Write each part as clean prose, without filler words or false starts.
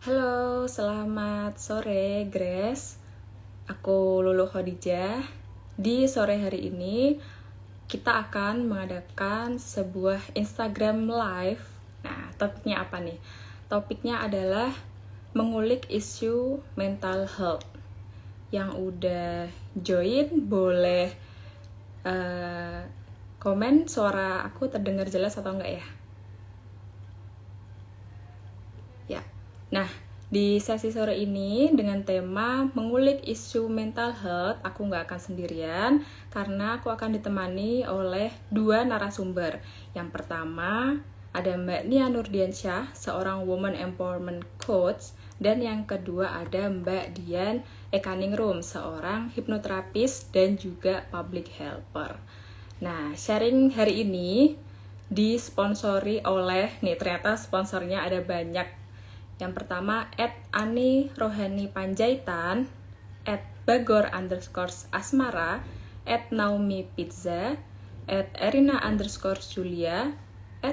Halo, selamat sore Grace. Aku Lulu Khadijah. Di sore hari ini kita akan mengadakan sebuah Instagram Live. Nah, topiknya apa nih? Topiknya adalah mengulik isu mental health. Yang udah join boleh komen suara aku terdengar jelas atau enggak ya? Ya. Nah, di sesi sore ini dengan tema mengulik isu mental health, aku nggak akan sendirian karena aku akan ditemani oleh dua narasumber. Yang pertama ada Mbak Nia Nurdiansyah, seorang woman empowerment coach, dan yang kedua ada Mbak Dian Ekaningrum, seorang hipnoterapis dan juga public helper. Nah, sharing hari ini disponsori oleh, nih ternyata sponsornya ada banyak. Yang pertama, @Ani Rohani Panjaitan, @Bagor_Asmara, @Naomi Pizza, @Erina_Julia,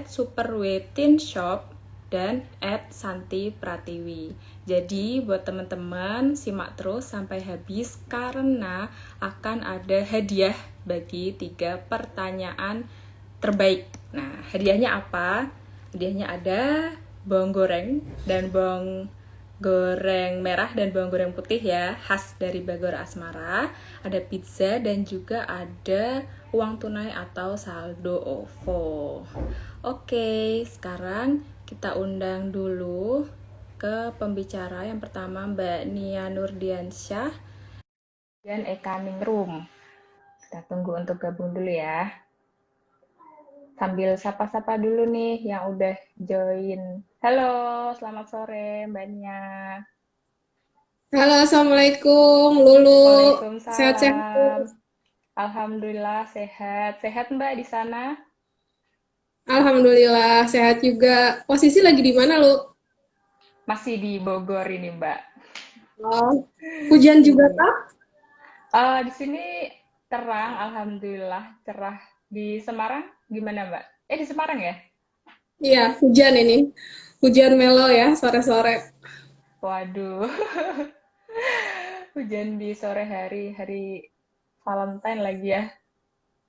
@Superwetin Shop, dan @Santi Pratiwi. Jadi buat teman-teman simak terus sampai habis karena akan ada hadiah bagi 3 pertanyaan terbaik. Nah, hadiahnya apa? Hadiahnya ada bawang goreng dan bawang goreng merah dan bawang goreng putih ya, khas dari Bagor Asmara. Ada pizza dan juga ada uang tunai atau saldo OVO. Oke, sekarang kita undang dulu ke pembicara. Yang pertama Mbak Nia Nurdiansyah dan Eka Ningrum. Kita tunggu untuk gabung dulu ya. Sambil sapa-sapa dulu nih yang udah join. Halo, selamat sore Mbak Nia. Halo, Assalamualaikum, Lulu. Sehat-sehat. Waalaikumsalam. Alhamdulillah sehat. Sehat Mbak di sana? Alhamdulillah, sehat juga. Posisi lagi di mana, Lu? Masih di Bogor ini Mbak. Oh, hujan juga Iya. kah? Di sini terang, Alhamdulillah cerah. Di Semarang gimana Mbak? Di Semarang ya? Iya, hujan ini. Hujan melo ya, sore-sore. Waduh, hujan di sore hari, hari Valentine lagi ya.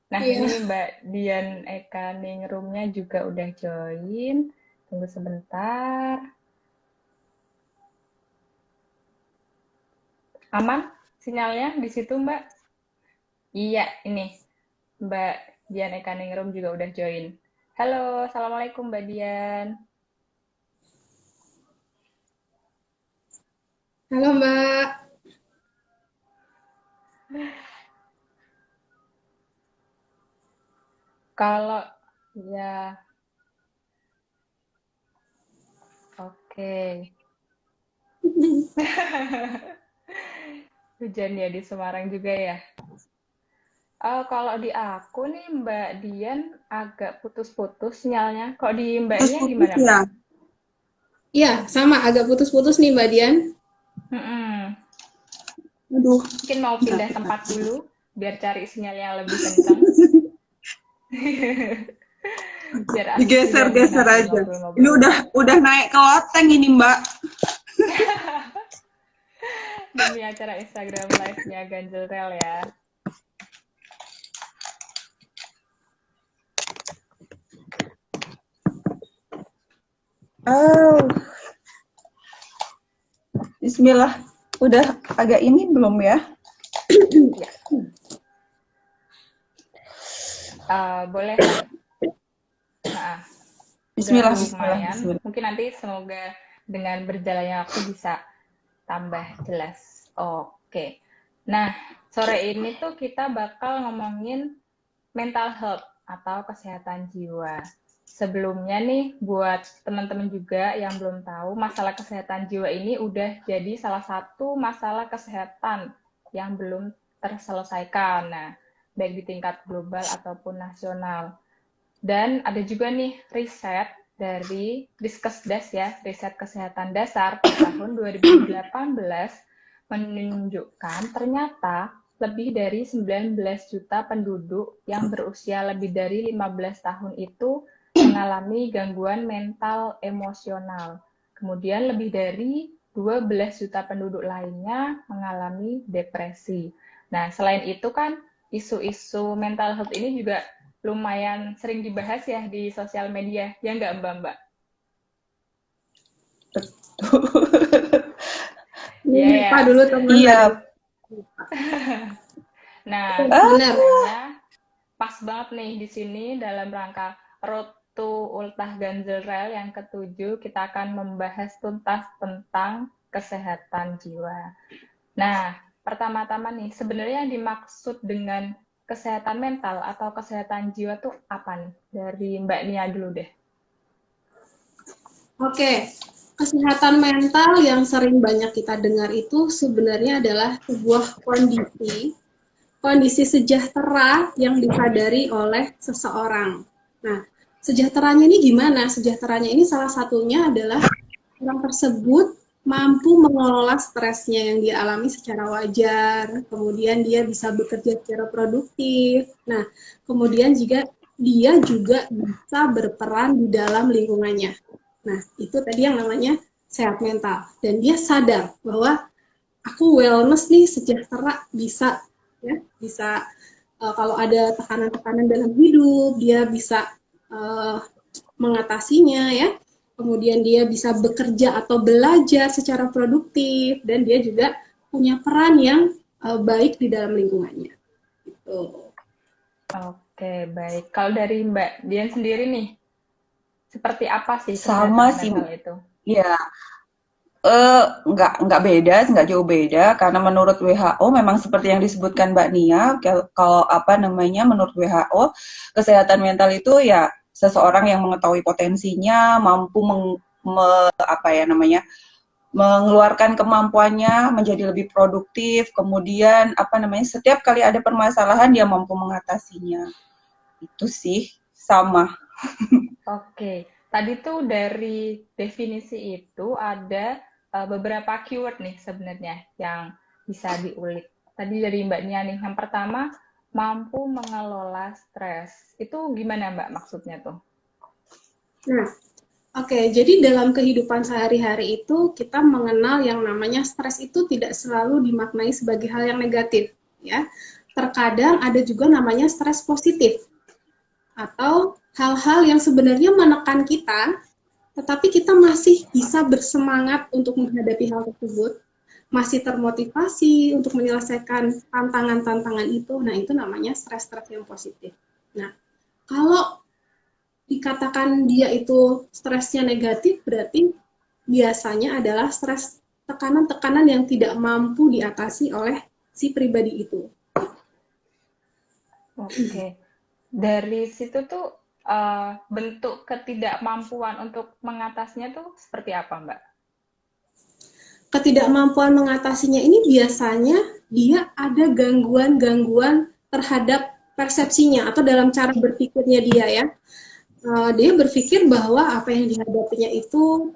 Nah, Iya. ini Mbak Dian Eka Ningrum-nya juga udah join. Tunggu sebentar. Aman sinyalnya di situ, Mbak? Iya, ini Mbak Dian Eka Ningrum juga udah join. Halo, Assalamualaikum Mbak Dian. Halo, Mbak. Kalau ya, oke. Hujan ya di Semarang juga ya. Kalau di aku nih Mbak Dian agak putus-putus sinyalnya. Kok di Mbaknya Putus-putus gimana Mbak? ya. Iya, sama. Agak putus-putus nih, Mbak Dian. Mm-mm. Aduh, Mungkin mau bentar, pindah bentar. tempat dulu biar cari sinyal yang lebih kencang. Biar asik juga nih Digeser-geser nanti aja. Ini ngobrol-ngobrol. udah naik ke loteng ini, Mbak. Demi acara Instagram Live-nya Ganjel Tel ya. Oh, Bismillah. Udah agak ini belum ya? Ya, boleh lah. Nah, udah Bismillah, bismillah, lumayan. bismillah. Mungkin nanti semoga dengan berjalannya waktu bisa tambah jelas. Oke. Nah, sore ini tuh kita bakal ngomongin mental health atau kesehatan jiwa. Sebelumnya nih, buat teman-teman juga yang belum tahu, masalah kesehatan jiwa ini udah jadi salah satu masalah kesehatan yang belum terselesaikan. Nah, baik di tingkat global ataupun nasional. Dan ada juga nih riset dari Diskesdas ya, riset kesehatan dasar tahun 2018 menunjukkan ternyata lebih dari 19 juta penduduk yang berusia lebih dari 15 tahun itu mengalami gangguan mental emosional. Kemudian lebih dari 12 juta penduduk lainnya mengalami depresi. Nah, selain itu kan isu-isu mental health ini juga lumayan sering dibahas ya di sosial media, ya nggak Mbak-Mbak? Iya Ini ya. Pak dulu teman Iya. tadi. Nah, Benar. makanya pas banget nih di sini dalam rangka Road to Ultah Ganjil Rail yang ketujuh, kita akan membahas tuntas tentang kesehatan jiwa. Nah, pertama-tama nih, sebenarnya yang dimaksud dengan kesehatan mental atau kesehatan jiwa tuh apa nih? Dari Mbak Nia dulu deh. Oke, kesehatan mental yang sering banyak kita dengar itu sebenarnya adalah sebuah kondisi sejahtera yang disadari oleh seseorang. Nah, sejahteranya ini gimana? Sejahteranya ini salah satunya adalah orang tersebut mampu mengelola stresnya yang dia alami secara wajar, kemudian dia bisa bekerja secara produktif. Nah, kemudian dia juga bisa berperan di dalam lingkungannya. Nah, itu tadi yang namanya sehat mental. Dan dia sadar bahwa aku wellness nih, sejahtera, bisa kalau ada tekanan-tekanan dalam hidup, dia bisa uh, mengatasinya ya. Kemudian dia bisa bekerja atau belajar secara produktif dan dia juga punya peran yang baik di dalam lingkungannya. Gitu. Oke, baik. Kalau dari Mbak Dian sendiri nih, seperti apa sih Sama kesehatan sih. mental itu? Ya, nggak beda, nggak jauh beda, karena menurut WHO memang seperti yang disebutkan Mbak Nia, kalau apa namanya, menurut WHO, kesehatan mental itu ya seseorang yang mengetahui potensinya, mampu apa ya namanya, mengeluarkan kemampuannya menjadi lebih produktif, kemudian apa namanya, setiap kali ada permasalahan dia mampu mengatasinya. Itu sih sama. Oke, tadi tuh dari definisi itu ada beberapa keyword nih sebenarnya yang bisa diulik. Tadi dari Mbak Nia nih, yang pertama mampu mengelola stres. Itu gimana Mbak maksudnya tuh? Nah, jadi dalam kehidupan sehari-hari itu kita mengenal yang namanya stres itu tidak selalu dimaknai sebagai hal yang negatif, ya. Terkadang ada juga namanya stres positif atau hal-hal yang sebenarnya menekan kita, tetapi kita masih bisa bersemangat untuk menghadapi hal tersebut, masih termotivasi untuk menyelesaikan tantangan-tantangan itu. Nah, itu namanya stres-stres yang positif. Nah, kalau dikatakan dia itu stresnya negatif, berarti biasanya adalah stres tekanan-tekanan yang tidak mampu diatasi oleh si pribadi itu. Oke, dari situ tuh bentuk ketidakmampuan untuk mengatasinya tuh seperti apa Mbak? Ketidakmampuan mengatasinya ini biasanya dia ada gangguan-gangguan terhadap persepsinya atau dalam cara berpikirnya dia ya. Dia berpikir bahwa apa yang dihadapinya itu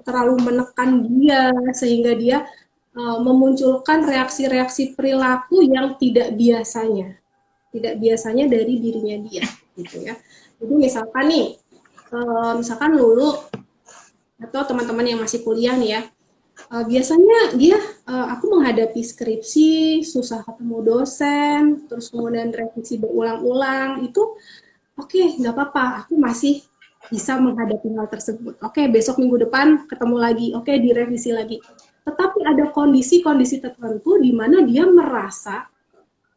terlalu menekan dia sehingga dia memunculkan reaksi-reaksi perilaku yang tidak biasanya dari dirinya dia gitu ya. Jadi misalkan Lulu atau teman-teman yang masih kuliah nih ya, biasanya aku menghadapi skripsi susah ketemu dosen, terus kemudian revisi berulang-ulang itu oke, nggak apa-apa, aku masih bisa menghadapi hal tersebut. Oke, besok minggu depan ketemu lagi, oke, direvisi lagi. Tetapi ada kondisi-kondisi tertentu di mana dia merasa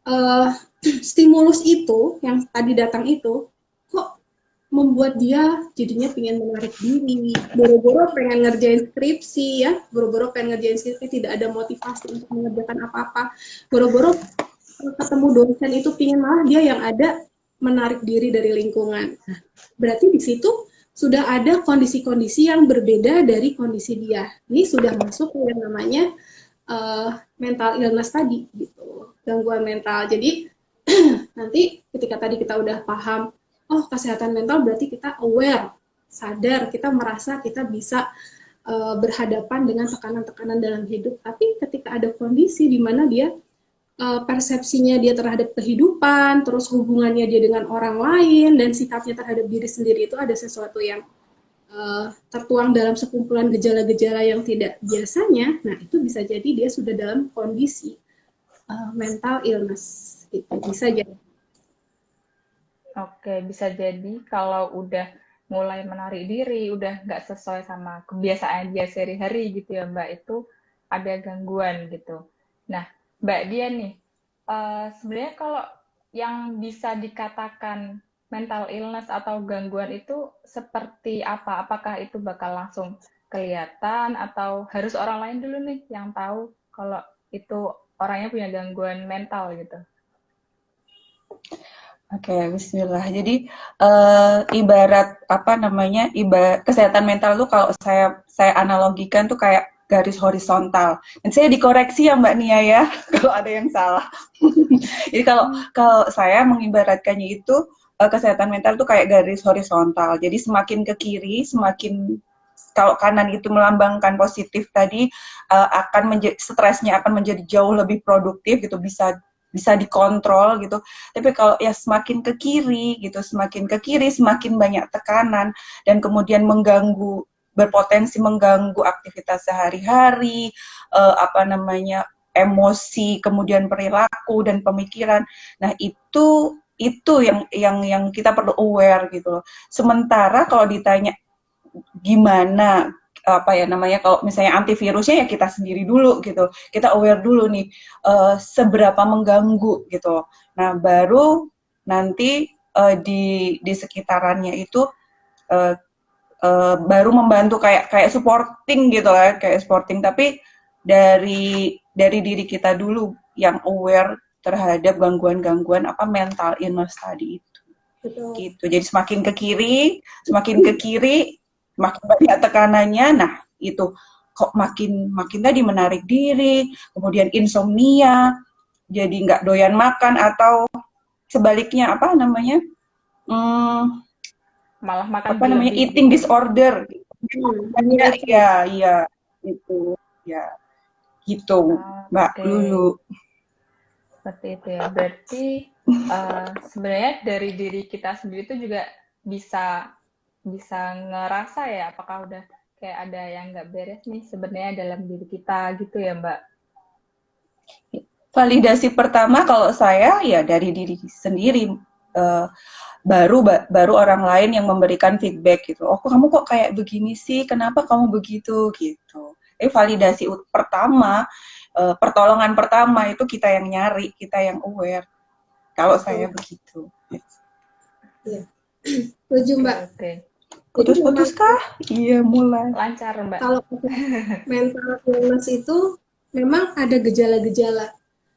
uh, stimulus itu yang tadi datang itu kok membuat dia jadinya pengen menarik diri, boro-boro pengen ngerjain skripsi ya, boro-boro pengen ngerjain skripsi, tidak ada motivasi untuk mengerjakan apa-apa, boro-boro ketemu dosen itu pengen malah dia yang ada menarik diri dari lingkungan. Nah, berarti di situ sudah ada kondisi-kondisi yang berbeda dari kondisi dia. Ini sudah masuk ke yang namanya mental illness tadi, gitu, gangguan mental. Jadi nanti ketika tadi kita udah paham, oh kesehatan mental berarti kita aware, sadar, kita merasa kita bisa berhadapan dengan tekanan-tekanan dalam hidup. Tapi ketika ada kondisi di mana dia persepsinya dia terhadap kehidupan, terus hubungannya dia dengan orang lain, dan sikapnya terhadap diri sendiri itu ada sesuatu yang tertuang dalam sekumpulan gejala-gejala yang tidak biasanya, nah itu bisa jadi dia sudah dalam kondisi mental illness. Itu bisa jadi. Oke, bisa jadi kalau udah mulai menarik diri, udah nggak sesuai sama kebiasaan dia sehari-hari gitu ya Mbak, itu ada gangguan gitu. Nah, Mbak Dia nih, sebenarnya kalau yang bisa dikatakan mental illness atau gangguan itu seperti apa? Apakah itu bakal langsung kelihatan atau harus orang lain dulu nih yang tahu kalau itu orangnya punya gangguan mental gitu? Oke, Bismillah. Jadi ibarat apa namanya, ibarat kesehatan mental tuh kalau saya analogikan tuh kayak garis horizontal. Dan saya dikoreksi ya Mbak Nia ya, kalau ada yang salah. Jadi kalau saya mengibaratkannya itu kesehatan mental tuh kayak garis horizontal. Jadi semakin ke kiri, semakin kalau kanan itu melambangkan positif tadi akan stresnya akan menjadi jauh lebih produktif gitu, bisa dikontrol gitu. Tapi kalau ya semakin ke kiri gitu, semakin ke kiri semakin banyak tekanan dan kemudian berpotensi mengganggu aktivitas sehari-hari, apa namanya, emosi, kemudian perilaku dan pemikiran. Nah, itu yang kita perlu aware gitu loh. Sementara kalau ditanya gimana apa ya namanya, kalau misalnya antivirusnya ya kita sendiri dulu gitu, kita aware dulu nih seberapa mengganggu gitu. Nah baru nanti di sekitarannya itu uh, baru membantu kayak supporting gitu lah, kayak supporting, tapi dari diri kita dulu yang aware terhadap gangguan-gangguan apa mental illness tadi itu. Betul. Gitu. Jadi semakin ke kiri makin banyak tekanannya. Nah, itu kok makin tadi menarik diri, kemudian insomnia, jadi nggak doyan makan, atau sebaliknya apa namanya? Malah makan Apa namanya? berlebih Eating gitu. disorder. Iya, itu. Ya, gitu, Mbak Lulu. Seperti itu ya. Berarti sebenarnya dari diri kita sendiri itu juga bisa ngerasa ya apakah udah kayak ada yang nggak beres nih sebenarnya dalam diri kita gitu ya Mbak. Validasi pertama kalau saya ya dari diri sendiri, baru orang lain yang memberikan feedback gitu. Oh, kamu kok kayak begini sih? Kenapa kamu begitu gitu? Validasi pertama, pertolongan pertama itu kita yang nyari, kita yang aware. Kalau saya begitu. Iya. Setuju Mbak. Oke. Putus-putus kah? Iya, mulai. Lancar Mbak. Kalau mental illness itu memang ada gejala-gejala.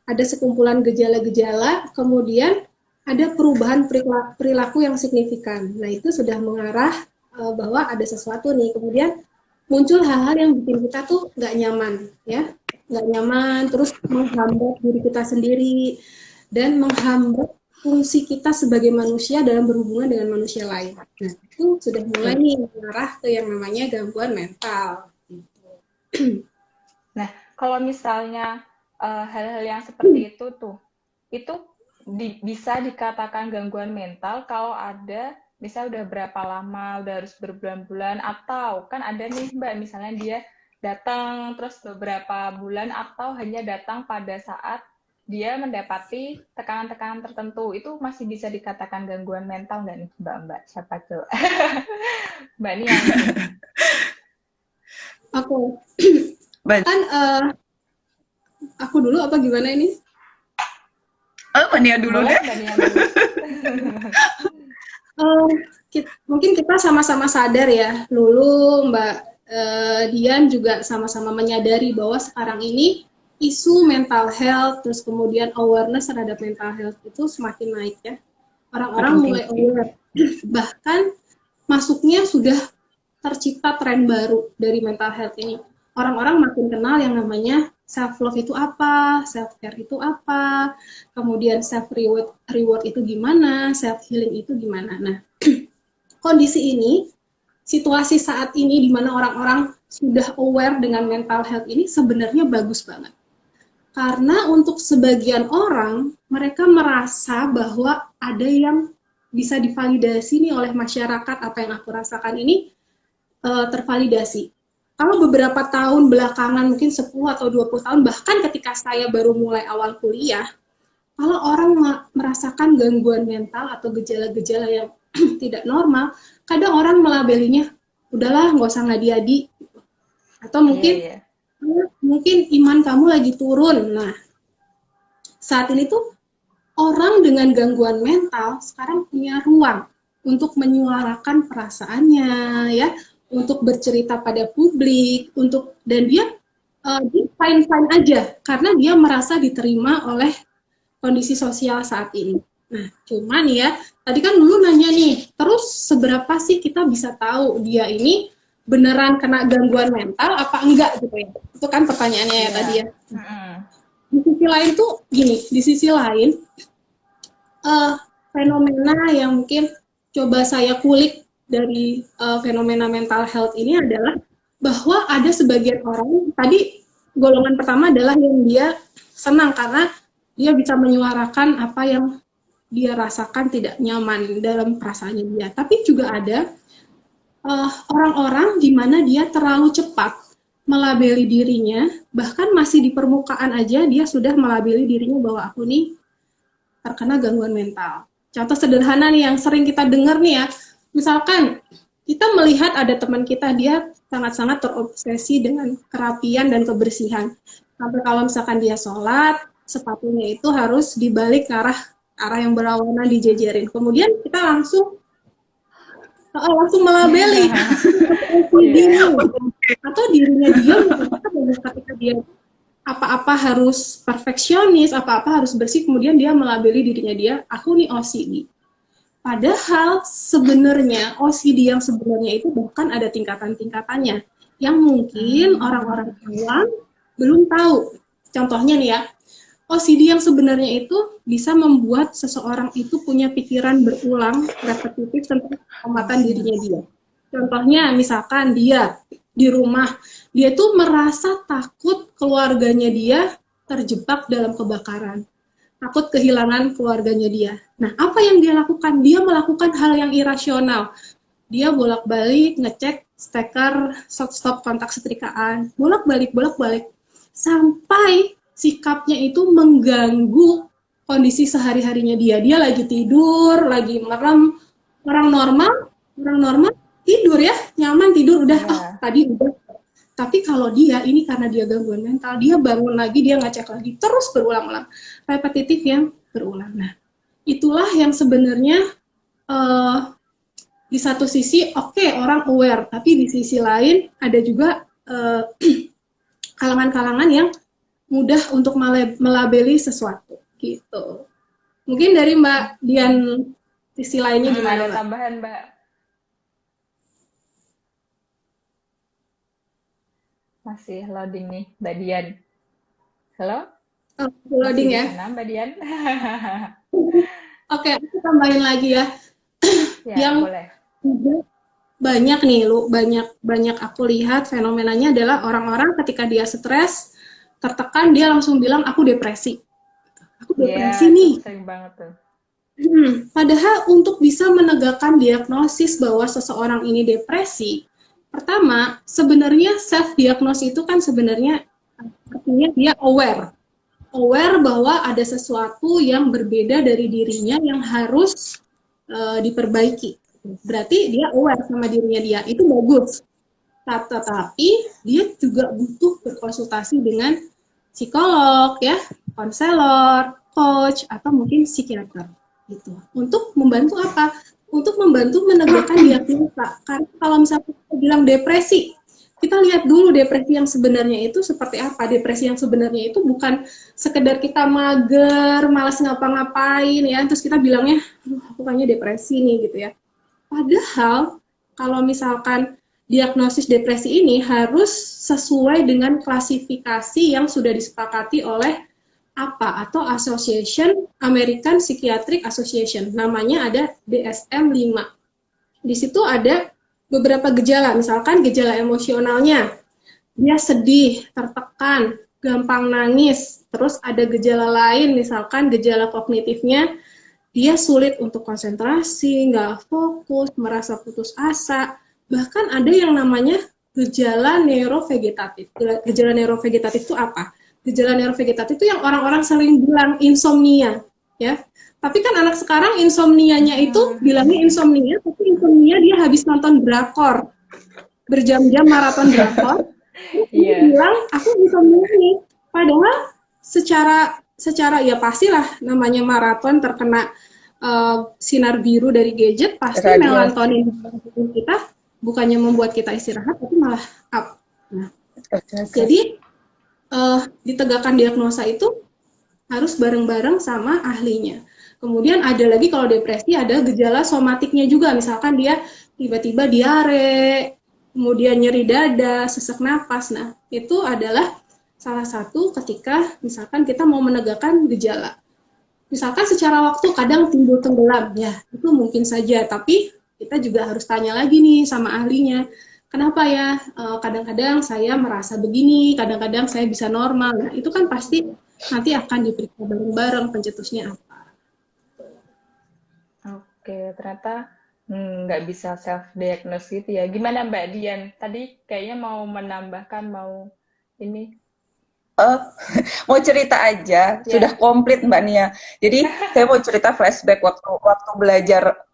Ada sekumpulan gejala-gejala, kemudian ada perubahan perilaku yang signifikan. Nah, itu sudah mengarah bahwa ada sesuatu nih. Kemudian muncul hal-hal yang bikin kita tuh nggak nyaman, ya. Nggak nyaman, terus menghambat diri kita sendiri, dan menghambat fungsi kita sebagai manusia dalam berhubungan dengan manusia lain. Nah, itu sudah mulai nih mengarah ke yang namanya gangguan mental. Nah, kalau misalnya hal-hal yang seperti itu tuh, itu bisa dikatakan gangguan mental kalau ada, misalnya udah berapa lama, udah harus berbulan-bulan, atau kan ada nih Mbak, misalnya dia datang terus beberapa bulan, atau hanya datang pada saat dia mendapati tekanan-tekanan tertentu, itu masih bisa dikatakan gangguan mental nggak nih Mbak? Siapa tuh? Mbak Nia. Aku kan aku dulu apa gimana ini? Mbak Nia dulu deh. Mungkin kita sama-sama sadar ya, Lulu, Mbak Dian juga sama-sama menyadari bahwa sekarang ini isu mental health, terus kemudian awareness terhadap mental health itu semakin naik ya. Orang-orang mulai aware. Bahkan masuknya sudah tercipta tren baru dari mental health ini. Orang-orang makin kenal yang namanya self-love itu apa, self-care itu apa, kemudian self-reward itu gimana, self-healing itu gimana. Nah, kondisi ini, situasi saat ini di mana orang-orang sudah aware dengan mental health ini sebenarnya bagus banget. Karena untuk sebagian orang, mereka merasa bahwa ada yang bisa divalidasi nih oleh masyarakat, apa yang aku rasakan ini tervalidasi. Kalau beberapa tahun belakangan, mungkin 10 atau 20 tahun, bahkan ketika saya baru mulai awal kuliah, kalau orang merasakan gangguan mental atau gejala-gejala yang tidak normal, kadang orang melabelinya, udahlah nggak usah ngadi-adi, atau Iya, mungkin iman kamu lagi turun. Nah, saat ini tuh orang dengan gangguan mental sekarang punya ruang untuk menyuarakan perasaannya, ya, untuk bercerita pada publik, dan dia fine-fine aja karena dia merasa diterima oleh kondisi sosial saat ini. Nah, cuman ya, tadi kan dulu nanya nih, terus seberapa sih kita bisa tahu dia ini beneran kena gangguan mental apa enggak gitu ya? Itu kan pertanyaannya ya tadi ya. Di sisi lain tuh gini, di sisi lain fenomena yang mungkin coba saya kulik dari fenomena mental health ini adalah bahwa ada sebagian orang, tadi golongan pertama adalah yang dia senang karena dia bisa menyuarakan apa yang dia rasakan tidak nyaman dalam perasaannya dia. Tapi juga ada orang-orang di mana dia terlalu cepat melabeli dirinya, bahkan masih di permukaan aja dia sudah melabeli dirinya bahwa aku nih terkena gangguan mental. Contoh sederhana nih yang sering kita dengar nih ya, misalkan kita melihat ada teman kita, dia sangat-sangat terobsesi dengan kerapian dan kebersihan. Sampai kalau misalkan dia sholat, sepatunya itu harus dibalik ke arah yang berlawanan dijejerin. Kemudian kita langsung melabeli atau dirinya dia ketika dia apa-apa harus perfeksionis, apa-apa harus bersih, kemudian dia melabeli dirinya dia, aku nih OCD. Padahal sebenarnya OCD yang sebenarnya itu bahkan ada tingkatan-tingkatannya yang mungkin orang-orang awam belum tahu. Contohnya nih ya, OCD yang sebenarnya itu bisa membuat seseorang itu punya pikiran berulang, repetitif tentang keselamatan dirinya dia. Contohnya misalkan dia di rumah, dia tuh merasa takut keluarganya dia terjebak dalam kebakaran. Takut kehilangan keluarganya dia. Nah, apa yang dia lakukan? Dia melakukan hal yang irasional. Dia bolak-balik ngecek steker stop kontak setrikaan. Bolak-balik. Sampai sikapnya itu mengganggu kondisi sehari-harinya dia. Dia lagi tidur, lagi merem. Orang normal tidur ya, nyaman tidur udah, tadi udah. Tapi kalau dia, ini karena dia gangguan mental, dia bangun lagi, dia ngecek lagi, terus berulang-ulang. Repetitif yang berulang. Nah, itulah yang sebenarnya di satu sisi, orang aware, tapi di sisi lain ada juga kalangan-kalangan yang mudah untuk melabeli sesuatu. Gitu. Mungkin dari Mbak Dian, sisi lainnya gimana, Ada tambahan, Mbak? Masih loading nih, Mbak Dian. Halo? Loading ya? Sana, Mbak Dian? Oke, aku tambahin lagi ya. Ya, yang boleh. Banyak nih, banyak aku lihat fenomenanya adalah orang-orang ketika dia stres, tertekan, dia langsung bilang, aku depresi. Aku depresi nih. Sering banget tuh. Padahal untuk bisa menegakkan diagnosis bahwa seseorang ini depresi, pertama, sebenarnya self-diagnosis itu kan sebenarnya artinya dia aware bahwa ada sesuatu yang berbeda dari dirinya yang harus diperbaiki. Berarti dia aware sama dirinya dia, itu bagus. Tetapi dia juga butuh berkonsultasi dengan psikolog, ya, konselor, coach, atau mungkin psikiater. Gitu. Untuk membantu apa? Untuk membantu menegakkan diagnosa. Karena kalau misalnya kita bilang depresi, kita lihat dulu depresi yang sebenarnya itu seperti apa. Depresi yang sebenarnya itu bukan sekedar kita mager, malas ngapa-ngapain ya, terus kita bilangnya, aku kayaknya depresi nih gitu ya. Padahal kalau misalkan diagnosis depresi ini harus sesuai dengan klasifikasi yang sudah disepakati oleh atau Association American Psychiatric Association, namanya ada DSM-5. Di situ ada beberapa gejala, misalkan gejala emosionalnya, dia sedih, tertekan, gampang nangis, terus ada gejala lain, misalkan gejala kognitifnya, dia sulit untuk konsentrasi, nggak fokus, merasa putus asa, bahkan ada yang namanya gejala neurovegetatif. Gejala neurovegetatif itu apa? Gejala neurovegetatif itu yang orang-orang sering bilang insomnia, ya. Tapi kan anak sekarang insomnianya itu bilangnya insomnia, tapi insomnia dia habis nonton drakor, berjam-jam maraton drakor, terus dia bilang aku insomnia nih. Padahal secara ya pastilah namanya maraton terkena sinar biru dari gadget, pasti melatonin kita bukannya membuat kita istirahat, tapi malah up. Nah, jadi ditegakkan diagnosa itu harus bareng-bareng sama ahlinya. Kemudian ada lagi kalau depresi ada gejala somatiknya juga, misalkan dia tiba-tiba diare, kemudian nyeri dada, sesak napas. Nah, itu adalah salah satu ketika misalkan kita mau menegakkan gejala. Misalkan secara waktu kadang timbul tenggelam, ya itu mungkin saja, tapi kita juga harus tanya lagi nih sama ahlinya. Kenapa ya kadang-kadang saya merasa begini, kadang-kadang saya bisa normal. Nah, itu kan pasti nanti akan diperiksa bareng-bareng pencetusnya apa. Oke, ternyata nggak bisa self-diagnose gitu ya. Gimana Mbak Dian? Tadi kayaknya mau menambahkan, mau ini. Mau cerita aja, sudah komplit Mbak Nia. Jadi saya mau cerita flashback waktu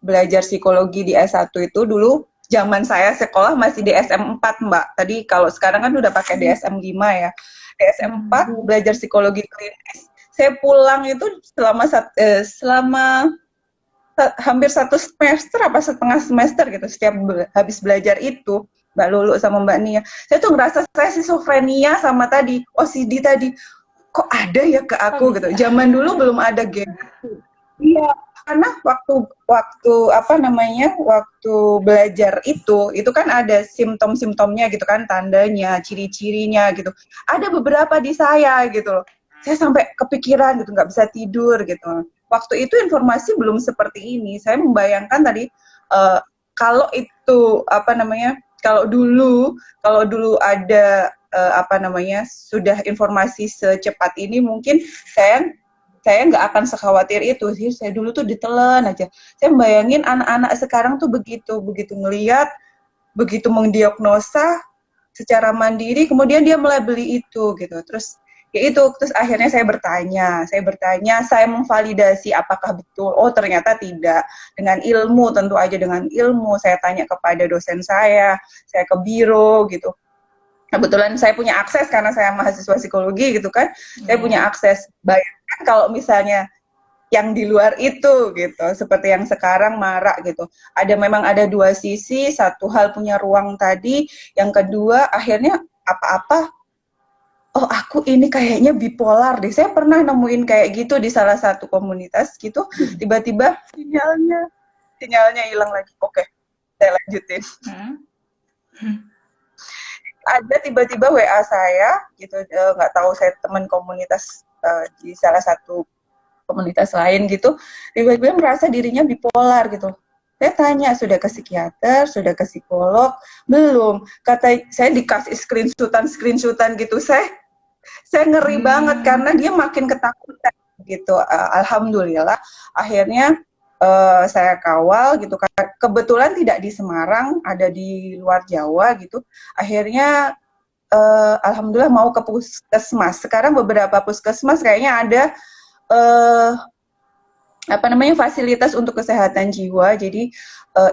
belajar psikologi di S1 itu dulu zaman saya sekolah masih di SM4 Mbak. Tadi kalau sekarang kan udah pakai DSM-5 ya. DSM-4 belajar psikologi klinis. Saya pulang itu selama hampir 1 semester apa setengah semester gitu, setiap habis belajar itu Mbak Lulu sama Mbak Nia, saya tuh ngerasa saya schizophrenia sama tadi OCD tadi, kok ada ya ke aku gitu. Zaman dulu belum ada gadget. Iya, karena waktu apa namanya, waktu belajar itu kan ada simptom-simptomnya gitu kan, tandanya, ciri-cirinya gitu. Ada beberapa di saya gitu loh. Saya sampai kepikiran gitu, nggak bisa tidur gitu. Waktu itu informasi belum seperti ini. Saya membayangkan tadi kalau itu apa namanya, kalau dulu ada apa namanya, sudah informasi secepat ini, mungkin saya nggak akan sekhawatir itu sih. Saya dulu tuh ditelan aja. Saya membayangin anak-anak sekarang tuh begitu ngelihat, begitu mendiagnosa secara mandiri, kemudian dia mulai beli itu gitu. Terus akhirnya saya bertanya, saya memvalidasi apakah betul. Oh ternyata tidak. Dengan ilmu, tentu aja dengan ilmu, saya tanya kepada dosen saya ke biro gitu. Kebetulan saya punya akses karena saya mahasiswa psikologi gitu kan, saya punya akses. Bayangkan kalau misalnya yang di luar itu gitu, seperti yang sekarang marak gitu. Memang ada dua sisi, satu hal punya ruang tadi, yang kedua akhirnya apa-apa, oh aku ini kayaknya bipolar deh. Saya pernah nemuin kayak gitu di salah satu komunitas gitu, tiba-tiba sinyalnya hilang lagi. Oke, saya lanjutin. Ada tiba-tiba WA saya gitu, nggak tahu, saya teman komunitas di salah satu komunitas lain gitu, tiba-tiba merasa dirinya bipolar gitu. Saya tanya, sudah ke psikiater, sudah ke psikolog? Belum. Kata saya, dikasih screenshotan gitu. Saya ngeri banget karena dia makin ketakutan gitu. Alhamdulillah akhirnya saya kawal gitu. Kebetulan tidak di Semarang, ada di luar Jawa gitu. Akhirnya alhamdulillah mau ke puskesmas. Sekarang beberapa puskesmas kayaknya ada apa namanya, fasilitas untuk kesehatan jiwa. Jadi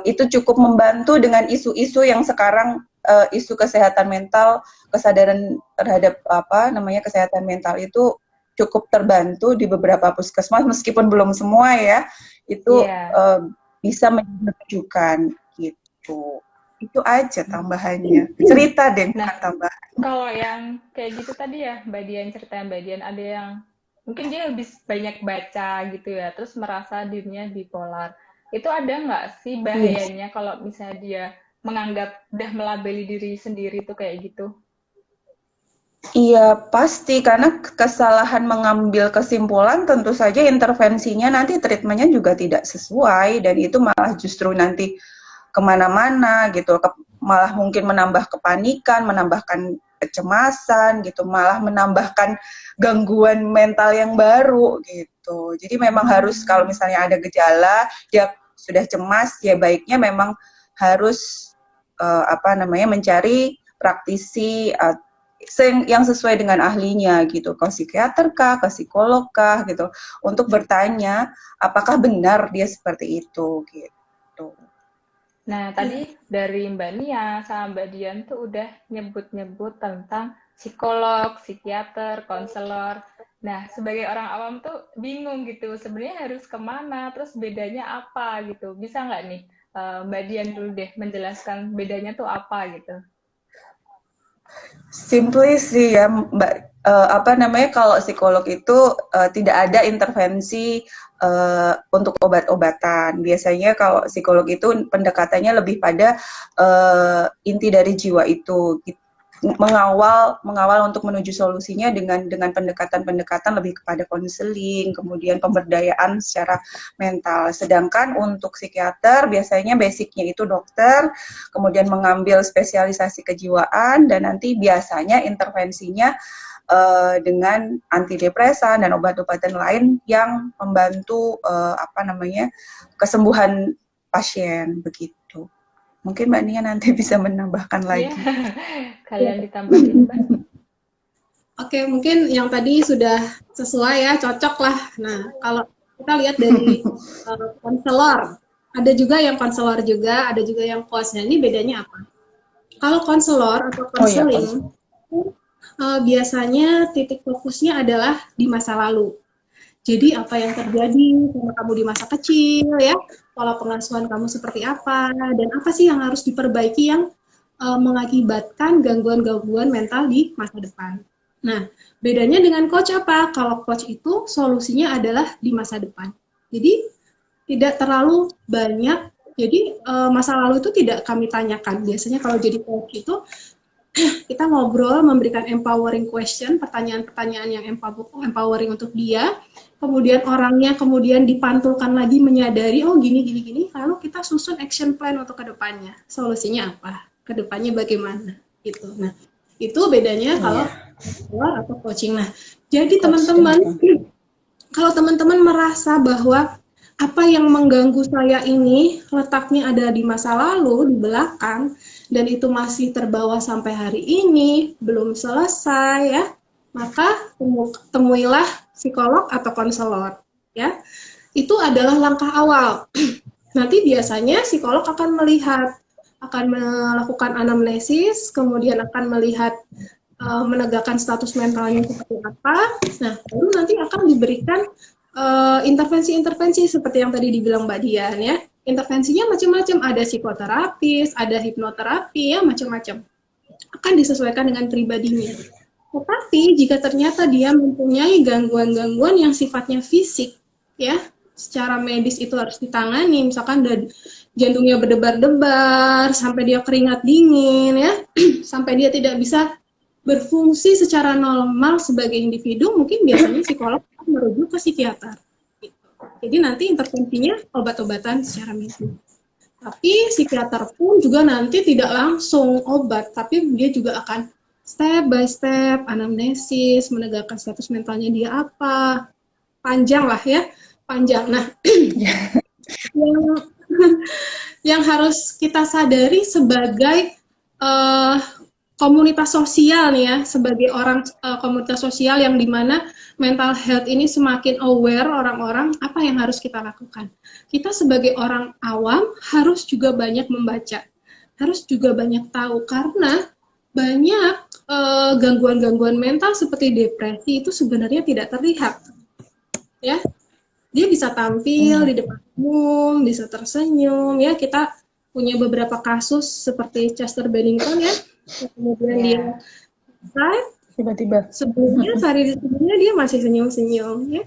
itu cukup membantu dengan isu-isu yang sekarang, isu kesehatan mental, kesadaran terhadap apa namanya kesehatan mental itu cukup terbantu di beberapa puskesmas, meskipun belum semua ya, itu bisa menunjukkan gitu. Itu aja tambahannya. Cerita deh, bukan tambahan. Kalau yang kayak gitu tadi ya, Mbak Dian, cerita Mbak Dian, ada yang mungkin dia lebih banyak baca gitu ya, terus merasa dirinya bipolar. Itu ada nggak sih bahayanya kalau misalnya dia menganggap, udah melabeli diri sendiri tuh kayak gitu? Iya, pasti. Karena kesalahan mengambil kesimpulan, tentu saja intervensinya nanti treatmentnya juga tidak sesuai, dan itu malah justru nanti kemana-mana gitu, malah mungkin menambah kepanikan, menambahkan kecemasan gitu, malah menambahkan gangguan mental yang baru gitu. Jadi memang harus, kalau misalnya ada gejala, dia sudah cemas, ya baiknya memang harus mencari praktisi yang sesuai dengan ahlinya gitu, ke psikiater kah, ke psikolog kah gitu, untuk bertanya apakah benar dia seperti itu gitu. Nah, tadi dari Mbak Nia sama Mbak Dian tuh udah nyebut-nyebut tentang psikolog, psikiater, konselor. Nah, sebagai orang awam tuh bingung gitu, sebenarnya harus kemana, terus bedanya apa gitu. Bisa nggak nih Mbak Dian dulu deh menjelaskan bedanya tuh apa gitu? Simply sih ya Mbak, kalau psikolog itu tidak ada intervensi untuk obat-obatan. Biasanya kalau psikolog itu pendekatannya lebih pada inti dari jiwa itu, mengawal untuk menuju solusinya dengan pendekatan-pendekatan lebih kepada konseling, kemudian pemberdayaan secara mental. Sedangkan untuk psikiater biasanya basicnya itu dokter, kemudian mengambil spesialisasi kejiwaan, dan nanti biasanya intervensinya dengan antidepresan dan obat-obatan lain yang membantu kesembuhan pasien begitu. Mungkin Mbak Nia nanti bisa menambahkan lagi. Kalian ditambahin, Mbak. Oke, mungkin yang tadi sudah sesuai ya, cocok lah. Nah, kalau kita lihat dari konselor, ada juga yang konselor juga, ada juga yang coach. Nah, ini bedanya apa? Kalau konselor atau konseling, biasanya titik fokusnya adalah di masa lalu. Jadi apa yang terjadi sama kamu di masa kecil ya, pola pengasuhan kamu seperti apa, dan apa sih yang harus diperbaiki yang mengakibatkan gangguan-gangguan mental di masa depan. Nah, bedanya dengan coach apa? Kalau coach itu solusinya adalah di masa depan. Jadi tidak terlalu banyak. Jadi masa lalu itu tidak kami tanyakan. Biasanya kalau jadi coach itu kita ngobrol, memberikan empowering question, pertanyaan-pertanyaan yang empowering untuk dia. Kemudian orangnya kemudian dipantulkan lagi menyadari, oh gini, lalu kita susun action plan untuk kedepannya. Solusinya apa? Kedepannya bagaimana? Gitu. Nah, itu bedanya kalau keluar atau coaching. Nah, jadi teman-teman, kalau teman-teman merasa bahwa apa yang mengganggu saya ini letaknya ada di masa lalu, di belakang, dan itu masih terbawa sampai hari ini, belum selesai ya, maka temuilah psikolog atau konselor ya. Itu adalah langkah awal. Nanti biasanya psikolog akan melakukan anamnesis, kemudian akan melihat menegakkan status mentalnya seperti apa. Nah, lalu nanti akan diberikan intervensi-intervensi seperti yang tadi dibilang Mbak Dian ya. Intervensinya macam-macam, ada psikoterapis, ada hipnoterapi ya, macam-macam. Akan disesuaikan dengan pribadinya. Tetapi jika ternyata dia mempunyai gangguan-gangguan yang sifatnya fisik, ya, secara medis itu harus ditangani, misalkan jantungnya berdebar-debar, sampai dia keringat dingin, ya, sampai dia tidak bisa berfungsi secara normal sebagai individu, mungkin biasanya psikolog akan merujuk ke psikiater. Jadi nanti intervensinya obat-obatan secara medis. Tapi psikiater pun juga nanti tidak langsung obat, tapi dia juga akan step by step, anamnesis, menegakkan status mentalnya dia apa. Panjang lah ya, panjang. Nah, yang harus kita sadari sebagai komunitas sosial nih ya, sebagai orang komunitas sosial yang dimana mental health ini semakin aware orang-orang, apa yang harus kita lakukan? Kita sebagai orang awam harus juga banyak membaca, harus juga banyak tahu, karena banyak gangguan-gangguan mental seperti depresi itu sebenarnya tidak terlihat, ya. Dia bisa tampil di depan umum, bisa tersenyum, ya. Kita punya beberapa kasus seperti Chester Bennington ya, kemudian dia tiba-tiba sebelumnya dia masih senyum-senyum ya,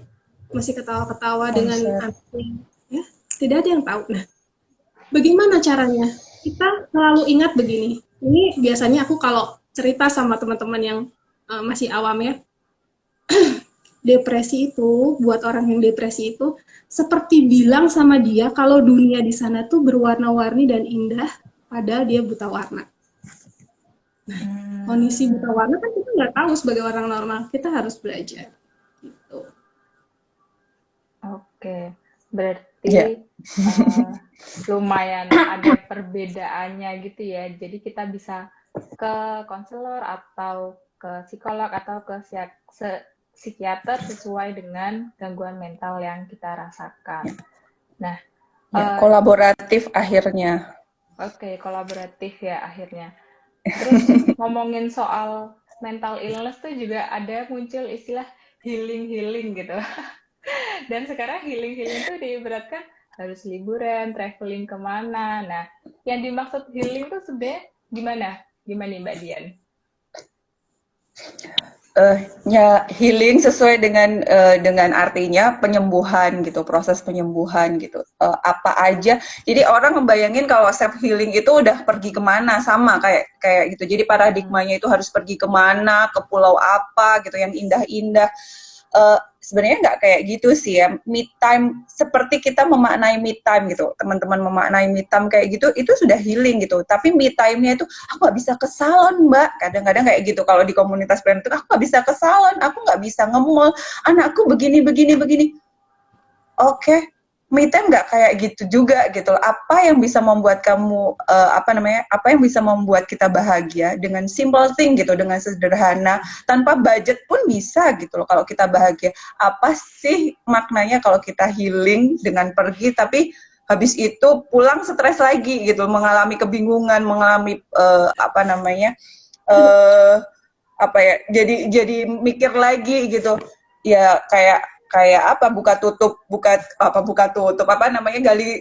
masih ketawa-ketawa dengan anaknya ya, tidak ada yang tahu. Nah, bagaimana caranya? Kita selalu ingat begini, ini biasanya aku kalau cerita sama teman-teman yang masih awam ya, depresi itu, buat orang yang depresi itu seperti bilang sama dia kalau dunia di sana tuh berwarna-warni dan indah, padahal dia buta warna. Nah, kondisi buta warna kan kita nggak tahu sebagai orang normal, kita harus belajar. Gitu. Oke, Berarti Ya, lumayan ada perbedaannya gitu ya. Jadi kita bisa ke konselor atau ke psikolog atau ke psikiater sesuai dengan gangguan mental yang kita rasakan. Nah, ya, kolaboratif akhirnya. oke, kolaboratif ya akhirnya. Terus ngomongin soal mental illness tuh juga ada muncul istilah healing-healing gitu. Dan sekarang healing-healing tuh diibaratkan harus liburan, traveling kemana. Nah, yang dimaksud healing tuh sebenarnya gimana? Gimana nih Mbak Dian? Ya healing sesuai dengan artinya penyembuhan gitu, proses penyembuhan gitu. Apa aja. Jadi orang ngebayangin kalau self healing itu udah pergi kemana, sama kayak gitu. Jadi paradigmanya itu harus pergi kemana, ke pulau apa gitu yang indah-indah. Sebenarnya nggak kayak gitu sih ya. Me time, seperti kita memaknai me time gitu, teman-teman memaknai me time kayak gitu, itu sudah healing gitu. Tapi me time-nya itu, aku nggak bisa ke salon mbak, kadang-kadang kayak gitu. Kalau di komunitas parenting, aku nggak bisa ke salon, aku nggak bisa nge-mall, anakku begini. Oke, me time nggak kayak gitu juga gitu. Apa yang bisa membuat kamu apa yang bisa membuat kita bahagia dengan simple thing gitu, dengan sederhana, tanpa budget pun bisa gitu loh. Kalau kita bahagia, apa sih maknanya kalau kita healing dengan pergi tapi habis itu pulang stres lagi gitu, mengalami kebingungan, mengalami jadi mikir lagi gitu. Ya kayak apa buka tutup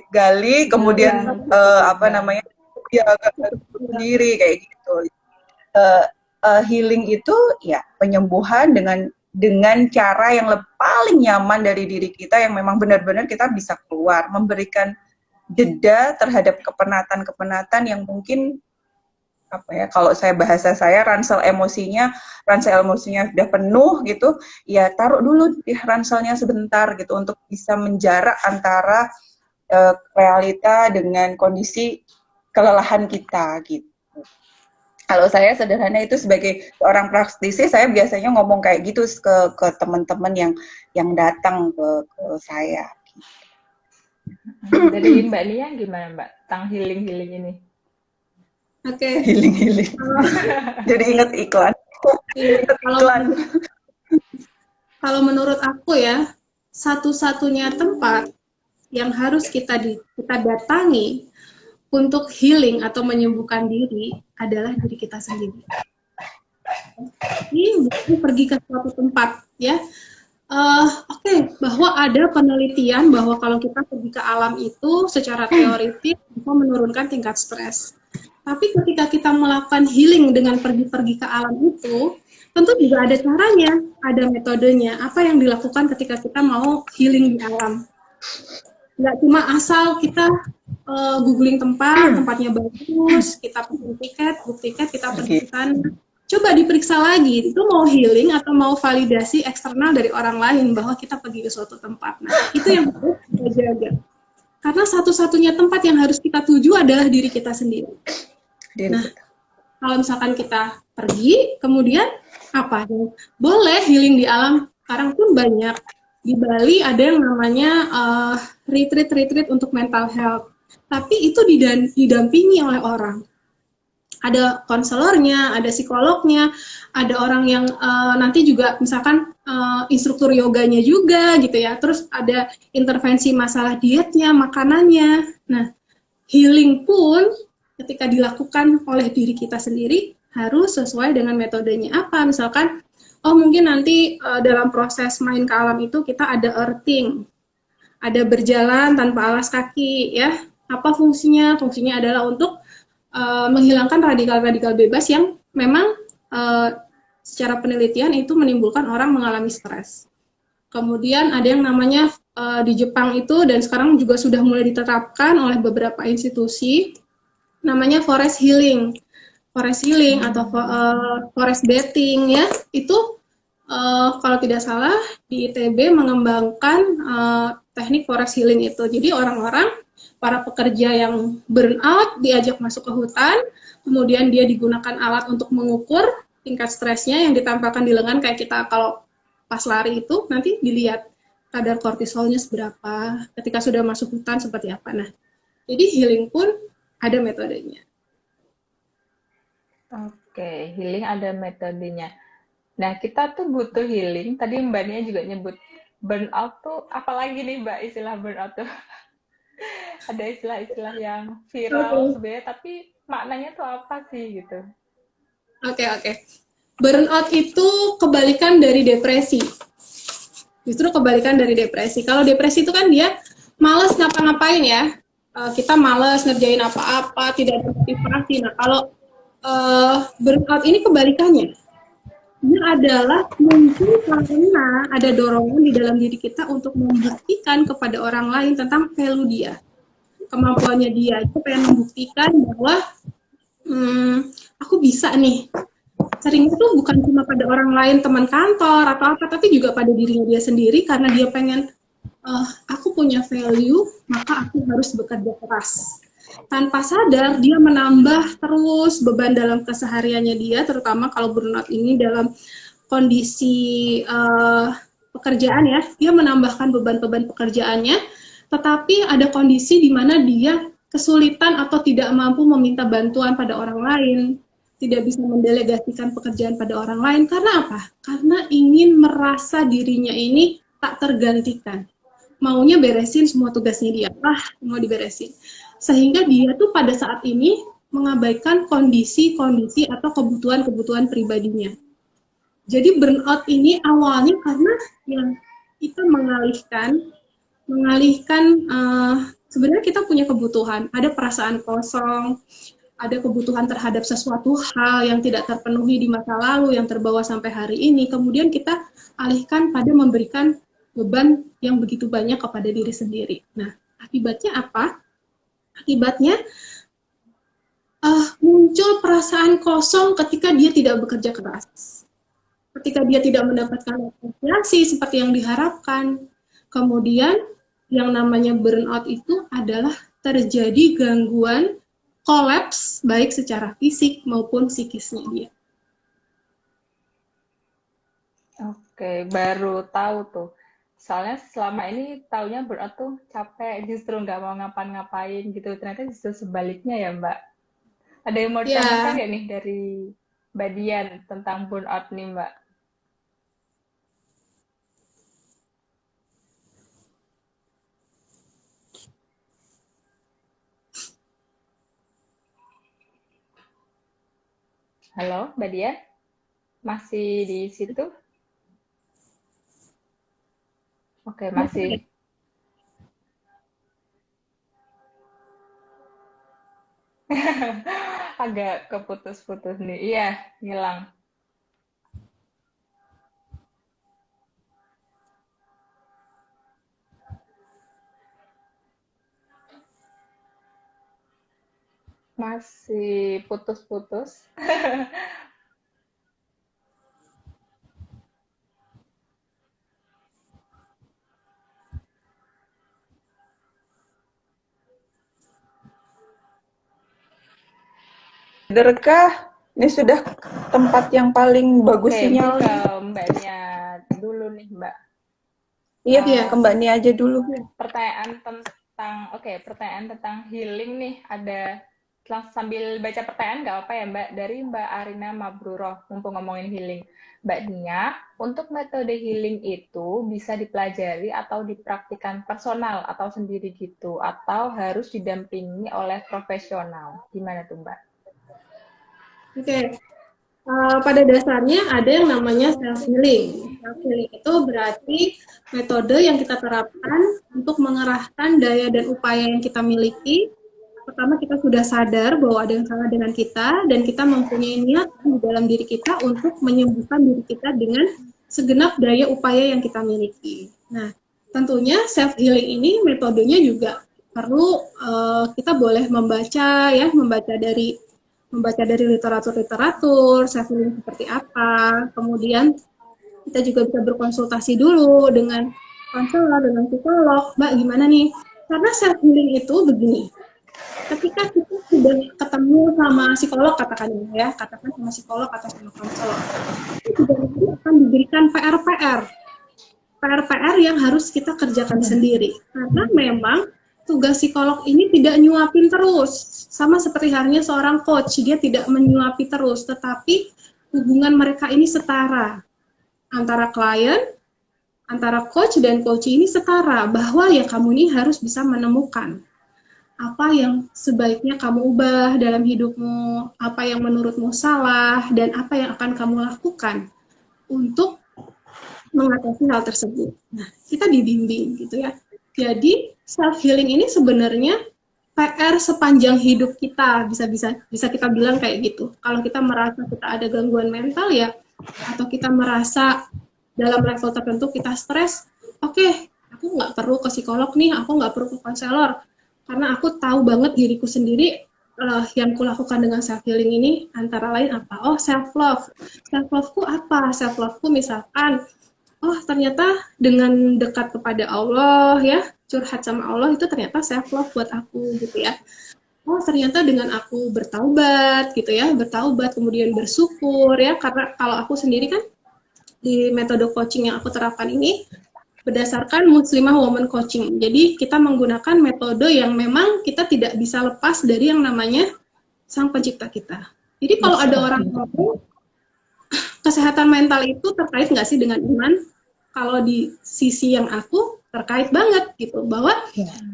gali kemudian ya sendiri kayak gitu. Healing itu ya penyembuhan dengan cara yang paling nyaman dari diri kita, yang memang benar-benar kita bisa keluar, memberikan jeda terhadap kepenatan yang mungkin kalau bahasa saya ransel emosinya sudah penuh gitu, ya taruh dulu di ranselnya sebentar gitu untuk bisa menjarak antara realita dengan kondisi kelelahan kita gitu. Kalau saya sederhana itu sebagai seorang praktisi, saya biasanya ngomong kayak gitu ke teman-teman yang datang ke saya. Dari Mbak Nia gimana Mbak tentang healing-healing ini? Oke. Healing. Jadi ingat iklan. Kalau menurut aku ya, satu-satunya tempat yang harus kita datangi untuk healing atau menyembuhkan diri adalah diri kita sendiri. Ini bukan pergi ke suatu tempat ya. Oke, bahwa ada penelitian bahwa kalau kita pergi ke alam itu secara teoritis bisa menurunkan tingkat stres. Tapi ketika kita melakukan healing dengan pergi-pergi ke alam itu, tentu juga ada caranya, ada metodenya. Apa yang dilakukan ketika kita mau healing di alam? Nggak cuma asal kita googling tempatnya bagus, kita pesen tiket, book tiket, kita pergi ke sana. Coba diperiksa lagi, itu mau healing atau mau validasi eksternal dari orang lain bahwa kita pergi ke suatu tempat. Nah, itu yang harus kita jaga. Karena satu-satunya tempat yang harus kita tuju adalah diri kita sendiri. Nah, kalau misalkan kita pergi, kemudian apa? Boleh healing di alam, sekarang pun banyak. Di Bali ada yang namanya retreat untuk mental health. Tapi itu didampingi oleh orang. Ada konselornya, ada psikolognya, ada orang yang nanti juga misalkan instruktur yoganya juga gitu ya. Terus ada intervensi masalah dietnya, makanannya. Nah, healing pun ketika dilakukan oleh diri kita sendiri harus sesuai dengan metodenya apa. Misalkan, mungkin nanti dalam proses main ke alam itu kita ada earthing, ada berjalan tanpa alas kaki ya. Apa fungsinya? Fungsinya adalah untuk menghilangkan radikal-radikal bebas yang memang secara penelitian itu menimbulkan orang mengalami stres. Kemudian ada yang namanya di Jepang itu, dan sekarang juga sudah mulai diterapkan oleh beberapa institusi, namanya forest healing atau forest bathing ya. Itu kalau tidak salah di ITB mengembangkan teknik forest healing itu. Jadi orang-orang, para pekerja yang burn out diajak masuk ke hutan, kemudian dia digunakan alat untuk mengukur tingkat stresnya yang ditampilkan di lengan, kayak kita kalau pas lari itu nanti dilihat kadar kortisolnya seberapa, ketika sudah masuk hutan seperti apa. Nah, jadi healing pun ada metodenya. Oke, healing ada metodenya. Nah, kita tuh butuh healing. Tadi Mbak Nia juga nyebut burnout tuh, apalagi nih Mbak istilah burnout tuh. Ada istilah-istilah yang viral Oke, sebenarnya, tapi maknanya tuh apa sih gitu? oke. Burnout itu kebalikan dari depresi. Justru kebalikan dari depresi. Kalau depresi itu kan dia males ngapa-ngapain ya. Kita males ngerjain apa-apa, tidak ada motivasi. Nah, kalau burnout ini kebalikannya. Dia adalah mungkin karena ada dorongan di dalam diri kita untuk membuktikan kepada orang lain tentang value dia, kemampuannya dia. Itu pengen membuktikan bahwa aku bisa nih. Sering itu bukan cuma pada orang lain, teman kantor atau apa, tapi juga pada dirinya dia sendiri karena dia pengen aku punya value, maka aku harus bekerja keras. Tanpa sadar dia menambah terus beban dalam kesehariannya dia, terutama kalau burnout ini dalam kondisi pekerjaan ya, dia menambahkan beban-beban pekerjaannya, tetapi ada kondisi di mana dia kesulitan atau tidak mampu meminta bantuan pada orang lain, tidak bisa mendelegasikan pekerjaan pada orang lain. Karena apa? Karena ingin merasa dirinya ini tak tergantikan. Maunya beresin semua tugasnya dia, mau diberesin. Sehingga dia tuh pada saat ini mengabaikan kondisi-kondisi atau kebutuhan-kebutuhan pribadinya. Jadi burnout ini awalnya karena yang kita mengalihkan sebenarnya kita punya kebutuhan, ada perasaan kosong, ada kebutuhan terhadap sesuatu hal yang tidak terpenuhi di masa lalu yang terbawa sampai hari ini, kemudian kita alihkan pada memberikan beban yang begitu banyak kepada diri sendiri. Nah, akibatnya apa? Akibatnya muncul perasaan kosong ketika dia tidak bekerja keras. Ketika dia tidak mendapatkan apresiasi seperti yang diharapkan. Kemudian yang namanya burnout itu adalah terjadi gangguan kolaps baik secara fisik maupun psikisnya dia. Oke, baru tahu tuh. Soalnya selama ini taunya burnout tuh capek, justru nggak mau ngapa-ngapain gitu. Ternyata justru sebaliknya ya, Mbak. Ada yang mau ditambahkan Ya, nggak nih dari Mbak Dian tentang burnout nih, Mbak? Halo, Mbak Dian? Masih di situ? Oke, masih. Agak keputus-putus nih. Iya, hilang. Masih putus-putus. Derkah? Ini sudah tempat yang paling bagus Oke, sinyal. ke Mbaknya dulu nih, Mbak. Iya, ke Mbak Nia aja dulu. Pertanyaan tentang healing nih. Ada sambil baca pertanyaan nggak apa ya, Mbak? Dari Mbak Arina Mabruroh, mumpung ngomongin healing. Mbak Nia, untuk metode healing itu bisa dipelajari atau dipraktikkan personal atau sendiri gitu, atau harus didampingi oleh profesional? Gimana tuh, Mbak? oke. Pada dasarnya ada yang namanya self healing. Self healing itu berarti metode yang kita terapkan untuk mengerahkan daya dan upaya yang kita miliki. Pertama, kita sudah sadar bahwa ada yang salah dengan kita dan kita mempunyai niat di dalam diri kita untuk menyembuhkan diri kita dengan segenap daya upaya yang kita miliki. Nah, tentunya self healing ini metodenya juga perlu kita boleh membaca dari literatur self healing seperti apa. Kemudian kita juga bisa berkonsultasi dulu dengan konselor, dengan psikolog. Mbak, gimana nih? Karena self healing itu begini. Ketika kita sudah ketemu sama psikolog, katakan sama psikolog atau sama konselor, itu juga nanti akan diberikan PR-PR. PR-PR yang harus kita kerjakan sendiri. Karena memang tugas psikolog ini tidak nyuapin terus. Sama seperti halnya seorang coach, dia tidak menyuapi terus, tetapi hubungan mereka ini setara. Antara klien, antara coach dan coach ini setara, bahwa ya kamu ini harus bisa menemukan apa yang sebaiknya kamu ubah dalam hidupmu, apa yang menurutmu salah, dan apa yang akan kamu lakukan untuk mengatasi hal tersebut. Nah, kita dibimbing gitu ya. Jadi, self healing ini sebenarnya PR sepanjang hidup kita, bisa kita bilang kayak gitu. Kalau kita merasa kita ada gangguan mental ya, atau kita merasa dalam level tertentu kita stres, oke, aku nggak perlu ke psikolog nih, aku nggak perlu ke konselor, karena aku tahu banget diriku sendiri. Yang kulakukan dengan self healing ini antara lain apa? Oh, self love. Self loveku apa? Self loveku misalkan, oh ternyata dengan dekat kepada Allah ya, curhat sama Allah itu ternyata self love buat aku gitu ya. Oh ternyata dengan aku bertaubat gitu ya, bertaubat kemudian bersyukur ya, karena kalau aku sendiri kan di metode coaching yang aku terapkan ini berdasarkan Muslimah Woman Coaching. Jadi kita menggunakan metode yang memang kita tidak bisa lepas dari yang namanya Sang Pencipta kita. Jadi kalau ada orang ngomong kesehatan mental itu terkait nggak sih dengan iman? Kalau di sisi yang aku terkait banget gitu, bahwa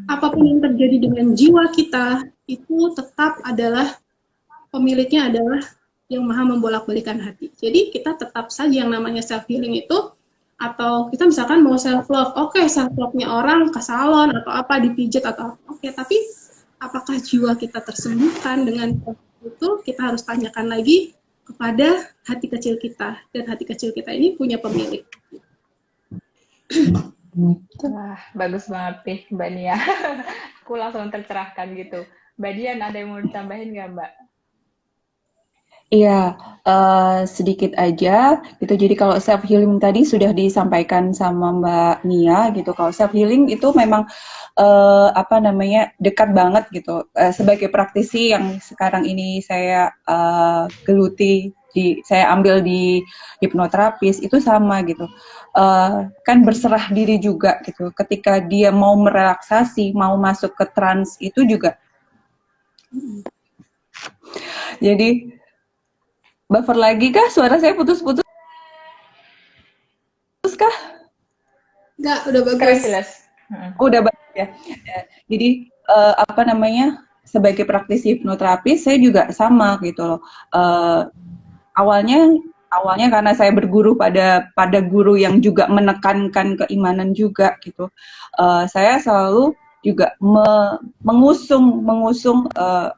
apapun yang terjadi dengan jiwa kita itu tetap adalah pemiliknya adalah yang maha membolak-balikan hati. Jadi kita tetap saja yang namanya self healing itu, atau kita misalkan mau self love, oke, self love-nya orang ke salon atau apa, dipijat atau oke, tapi apakah jiwa kita tersembuhkan dengan itu? Kita harus tanyakan lagi kepada hati kecil kita, dan hati kecil kita ini punya pemilik. Wah, bagus banget nih Mbak Nia. Aku langsung tercerahkan gitu. Mbak Dian, ada yang mau ditambahin nggak Mbak? Iya, sedikit aja gitu. Jadi kalau self healing tadi sudah disampaikan sama Mbak Nia gitu. Kalau self healing itu memang apa namanya, dekat banget gitu. Sebagai praktisi yang sekarang ini saya geluti, saya ambil di hipnoterapis, itu sama gitu. Kan berserah diri juga gitu. Ketika dia mau merelaksasi, mau masuk ke trance itu juga. Jadi buffer lagi kah? Suara saya putus-putus kah? Enggak, udah Sekarang bagus. jelas. Oh, udah bagus ya. Jadi apa namanya, sebagai praktisi hipnoterapi saya juga sama gitu loh. Awalnya karena saya berguru pada guru yang juga menekankan keimanan juga gitu. Saya selalu juga mengusung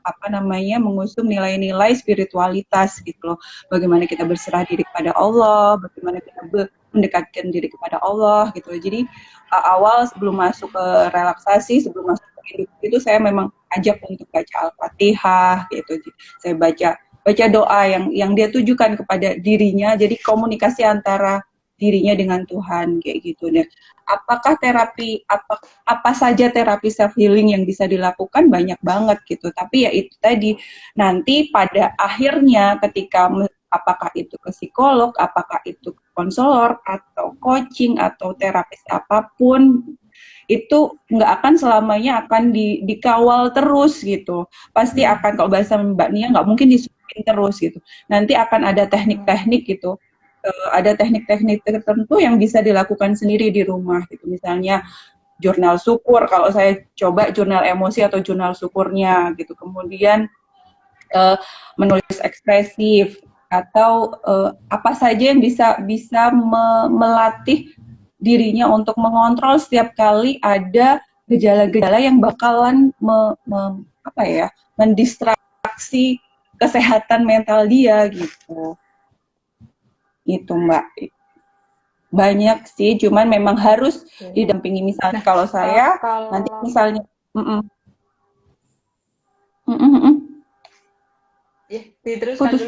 apa namanya, mengusung nilai-nilai spiritualitas gitu loh. Bagaimana kita berserah diri kepada Allah, bagaimana kita mendekatkan diri kepada Allah gitu. Jadi awal sebelum masuk ke relaksasi, sebelum masuk ke hidup itu, saya memang ajak untuk baca Al-Fatihah gitu. Saya baca doa yang dia tujukan kepada dirinya. Jadi komunikasi antara dirinya dengan Tuhan kayak gitu. Dan apakah terapi apa saja terapi self healing yang bisa dilakukan, banyak banget gitu. Tapi ya itu tadi, nanti pada akhirnya ketika apakah itu ke psikolog, apakah itu ke konselor atau coaching atau terapis apapun, itu nggak akan selamanya akan dikawal terus gitu. Pasti akan, kalau bahasa Mbak Nia, nggak mungkin disuapin terus gitu. Nanti akan ada teknik-teknik gitu. Ada teknik-teknik tertentu yang bisa dilakukan sendiri di rumah gitu. Misalnya jurnal syukur, kalau saya coba jurnal emosi atau jurnal syukurnya gitu. Kemudian menulis ekspresif, atau apa saja yang bisa melatih dirinya untuk mengontrol setiap kali ada gejala-gejala yang bakalan mendistraksi kesehatan mental dia gitu. Itu Mbak, banyak sih, cuman memang harus didampingi. Misalnya kalau saya nanti misalnya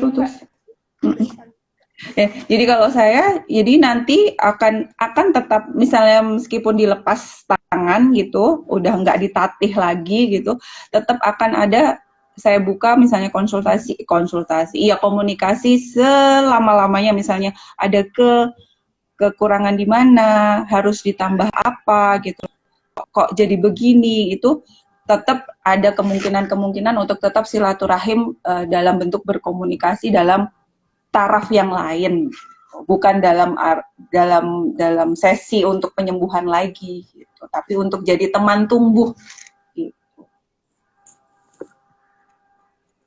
putus. Ya, jadi kalau saya, jadi nanti akan tetap, misalnya meskipun dilepas tangan gitu, udah nggak ditatih lagi gitu, tetap akan ada, saya buka misalnya komunikasi selama-lamanya, misalnya ada kekurangan di mana, harus ditambah apa gitu. Kok jadi begini, itu tetap ada kemungkinan untuk tetap silaturahim dalam bentuk berkomunikasi dalam taraf yang lain, bukan dalam sesi untuk penyembuhan lagi gitu, tapi untuk jadi teman tumbuh gitu.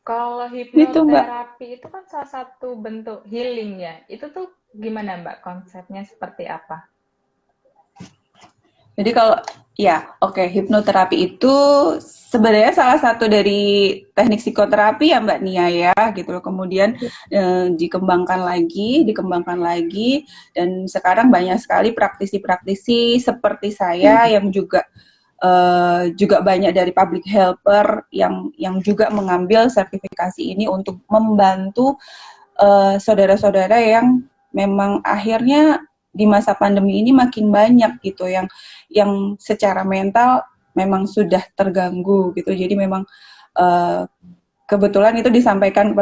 Kalau Gitu, Mbak. hipnoterapi itu kan salah satu bentuk healing ya. Itu tuh gimana Mbak konsepnya seperti apa? Jadi kalau hipnoterapi itu sebenarnya salah satu dari teknik psikoterapi ya Mbak Nia ya gitu. Kemudian dikembangkan lagi dan sekarang banyak sekali praktisi-praktisi seperti saya yang juga banyak dari public helper yang juga mengambil sertifikasi ini untuk membantu saudara-saudara yang memang akhirnya di masa pandemi ini makin banyak gitu yang secara mental memang sudah terganggu gitu. Jadi memang kebetulan itu disampaikan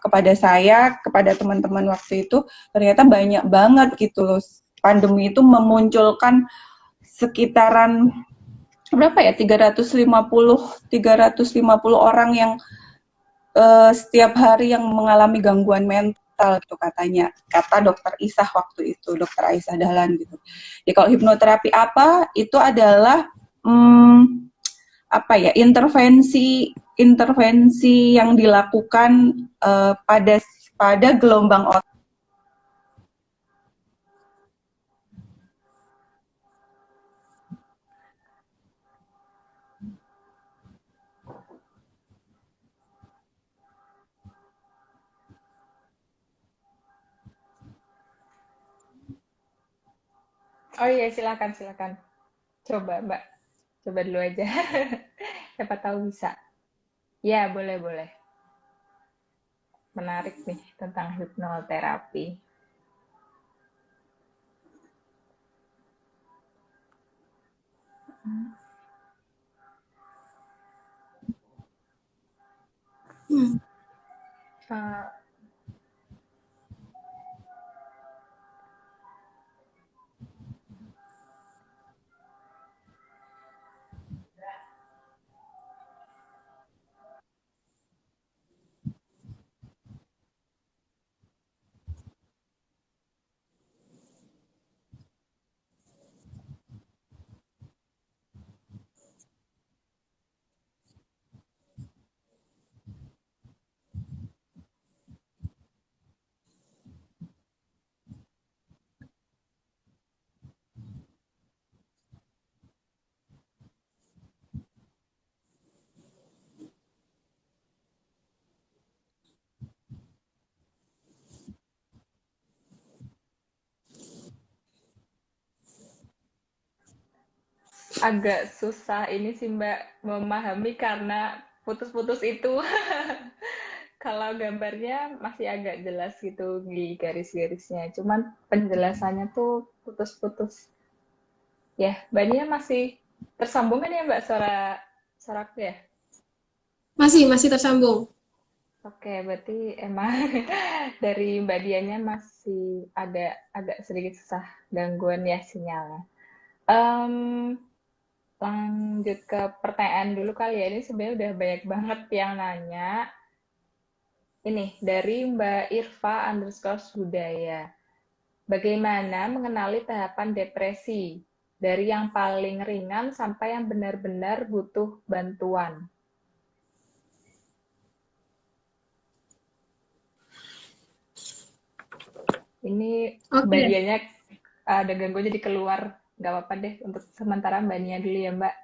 kepada saya, kepada teman-teman waktu itu, ternyata banyak banget gitu loh. Pandemi itu memunculkan sekitaran berapa ya, 350 orang yang setiap hari yang mengalami gangguan mental gitu katanya, kata dokter Isah waktu itu, dokter Aisyah Dahlan gitu. Jadi kalau hipnoterapi apa, itu adalah intervensi yang dilakukan pada gelombang otak. Oh iya, silakan. Coba Mbak, coba dulu aja. Siapa tahu bisa. Ya, boleh. Menarik nih tentang hipnoterapi. Agak susah ini sih Mbak memahami karena putus-putus itu. Kalau gambarnya masih agak jelas gitu di garis-garisnya. Cuman penjelasannya tuh putus-putus. Ya, Mbak Nia masih tersambung kan ya Mbak suaraku ya? Masih tersambung. Oke, berarti emang dari Mbak Dianya masih agak sedikit susah gangguan ya sinyalnya. Lanjut ke pertanyaan dulu kali ya. Ini sebenarnya udah banyak banget yang nanya. Ini dari Mbak Irfa _Budaya. Bagaimana mengenali tahapan depresi? Dari yang paling ringan sampai yang benar-benar butuh bantuan. Ini Mbak Dianya ada gangguan jadi keluar. Gak apa-apa deh, untuk sementara Mbak Nia dulu ya Mbak.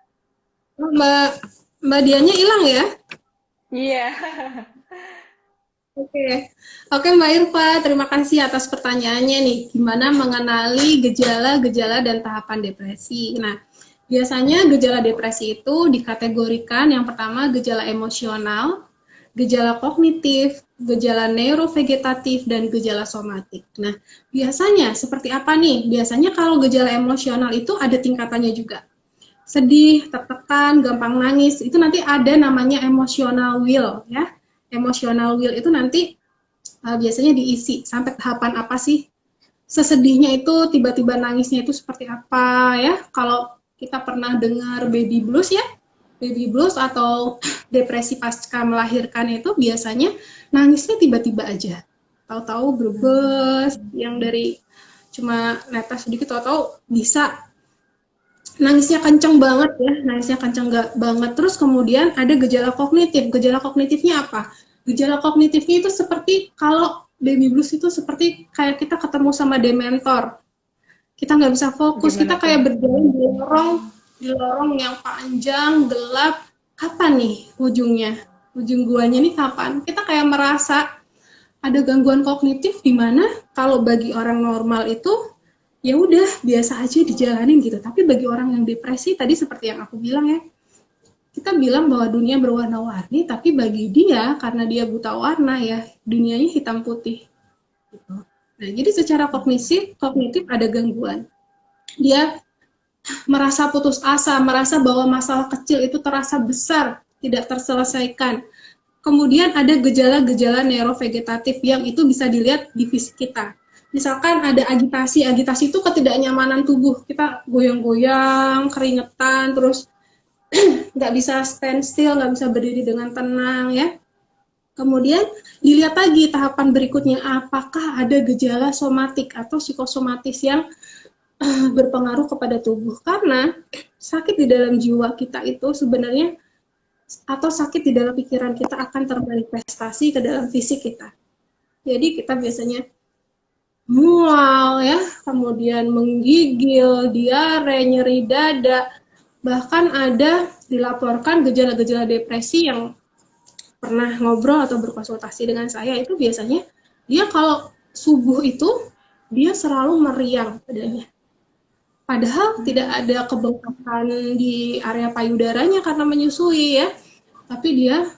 Mbak Dianya hilang ya? Iya. Oke Mbak Irfa, terima kasih atas pertanyaannya nih. Gimana mengenali gejala-gejala dan tahapan depresi? Nah, biasanya gejala depresi itu dikategorikan yang pertama gejala emosional, gejala kognitif, gejala neurovegetatif, dan gejala somatik. Nah, biasanya seperti apa nih? Biasanya kalau gejala emosional itu ada tingkatannya juga. Sedih, tertekan, gampang nangis, itu nanti ada namanya emotional will ya. Emotional will itu nanti biasanya diisi sampai tahapan apa sih? sesedihnya itu tiba-tiba nangisnya itu seperti apa ya. Kalau kita pernah dengar baby blues ya, baby blues atau depresi pasca melahirkan itu biasanya nangisnya tiba-tiba aja. Tahu-tahu berbes yang dari cuma netes sedikit, tahu-tahu bisa nangisnya kenceng banget ya, nangisnya kenceng banget. Terus kemudian ada gejala kognitif. Gejala kognitifnya apa? Gejala kognitifnya itu seperti kalau baby blues itu seperti kayak kita ketemu sama dementor. Kita nggak bisa fokus, Gimana kita tuh? kayak berjalan di lorong yang panjang, gelap. Kapan nih ujungnya? Ujung guanya nih kapan? Kita kayak merasa ada gangguan kognitif di mana kalau bagi orang normal itu ya udah biasa aja dijalanin gitu. Tapi bagi orang yang depresi tadi seperti yang aku bilang ya, kita bilang bahwa dunia berwarna-warni, tapi bagi dia karena dia buta warna ya, dunianya hitam putih. Gitu. Nah, jadi secara kognitif ada gangguan. Dia merasa putus asa, merasa bahwa masalah kecil itu terasa besar, tidak terselesaikan. Kemudian ada gejala-gejala neurovegetatif yang itu bisa dilihat di fisik kita. Misalkan ada agitasi itu ketidaknyamanan tubuh, kita goyang-goyang, keringetan, terus nggak bisa stand still, nggak bisa berdiri dengan tenang ya. Kemudian dilihat lagi tahapan berikutnya, apakah ada gejala somatik atau psikosomatis yang berpengaruh kepada tubuh. Karena sakit di dalam jiwa kita itu sebenarnya, atau sakit di dalam pikiran kita akan termanifestasi ke dalam fisik kita. Jadi kita biasanya mual ya, kemudian menggigil, diare, nyeri dada, bahkan ada dilaporkan gejala-gejala depresi yang pernah ngobrol atau berkonsultasi dengan saya itu biasanya dia kalau subuh itu dia selalu meriang badannya. Padahal tidak ada kebengkakan di area payudaranya karena menyusui ya, tapi dia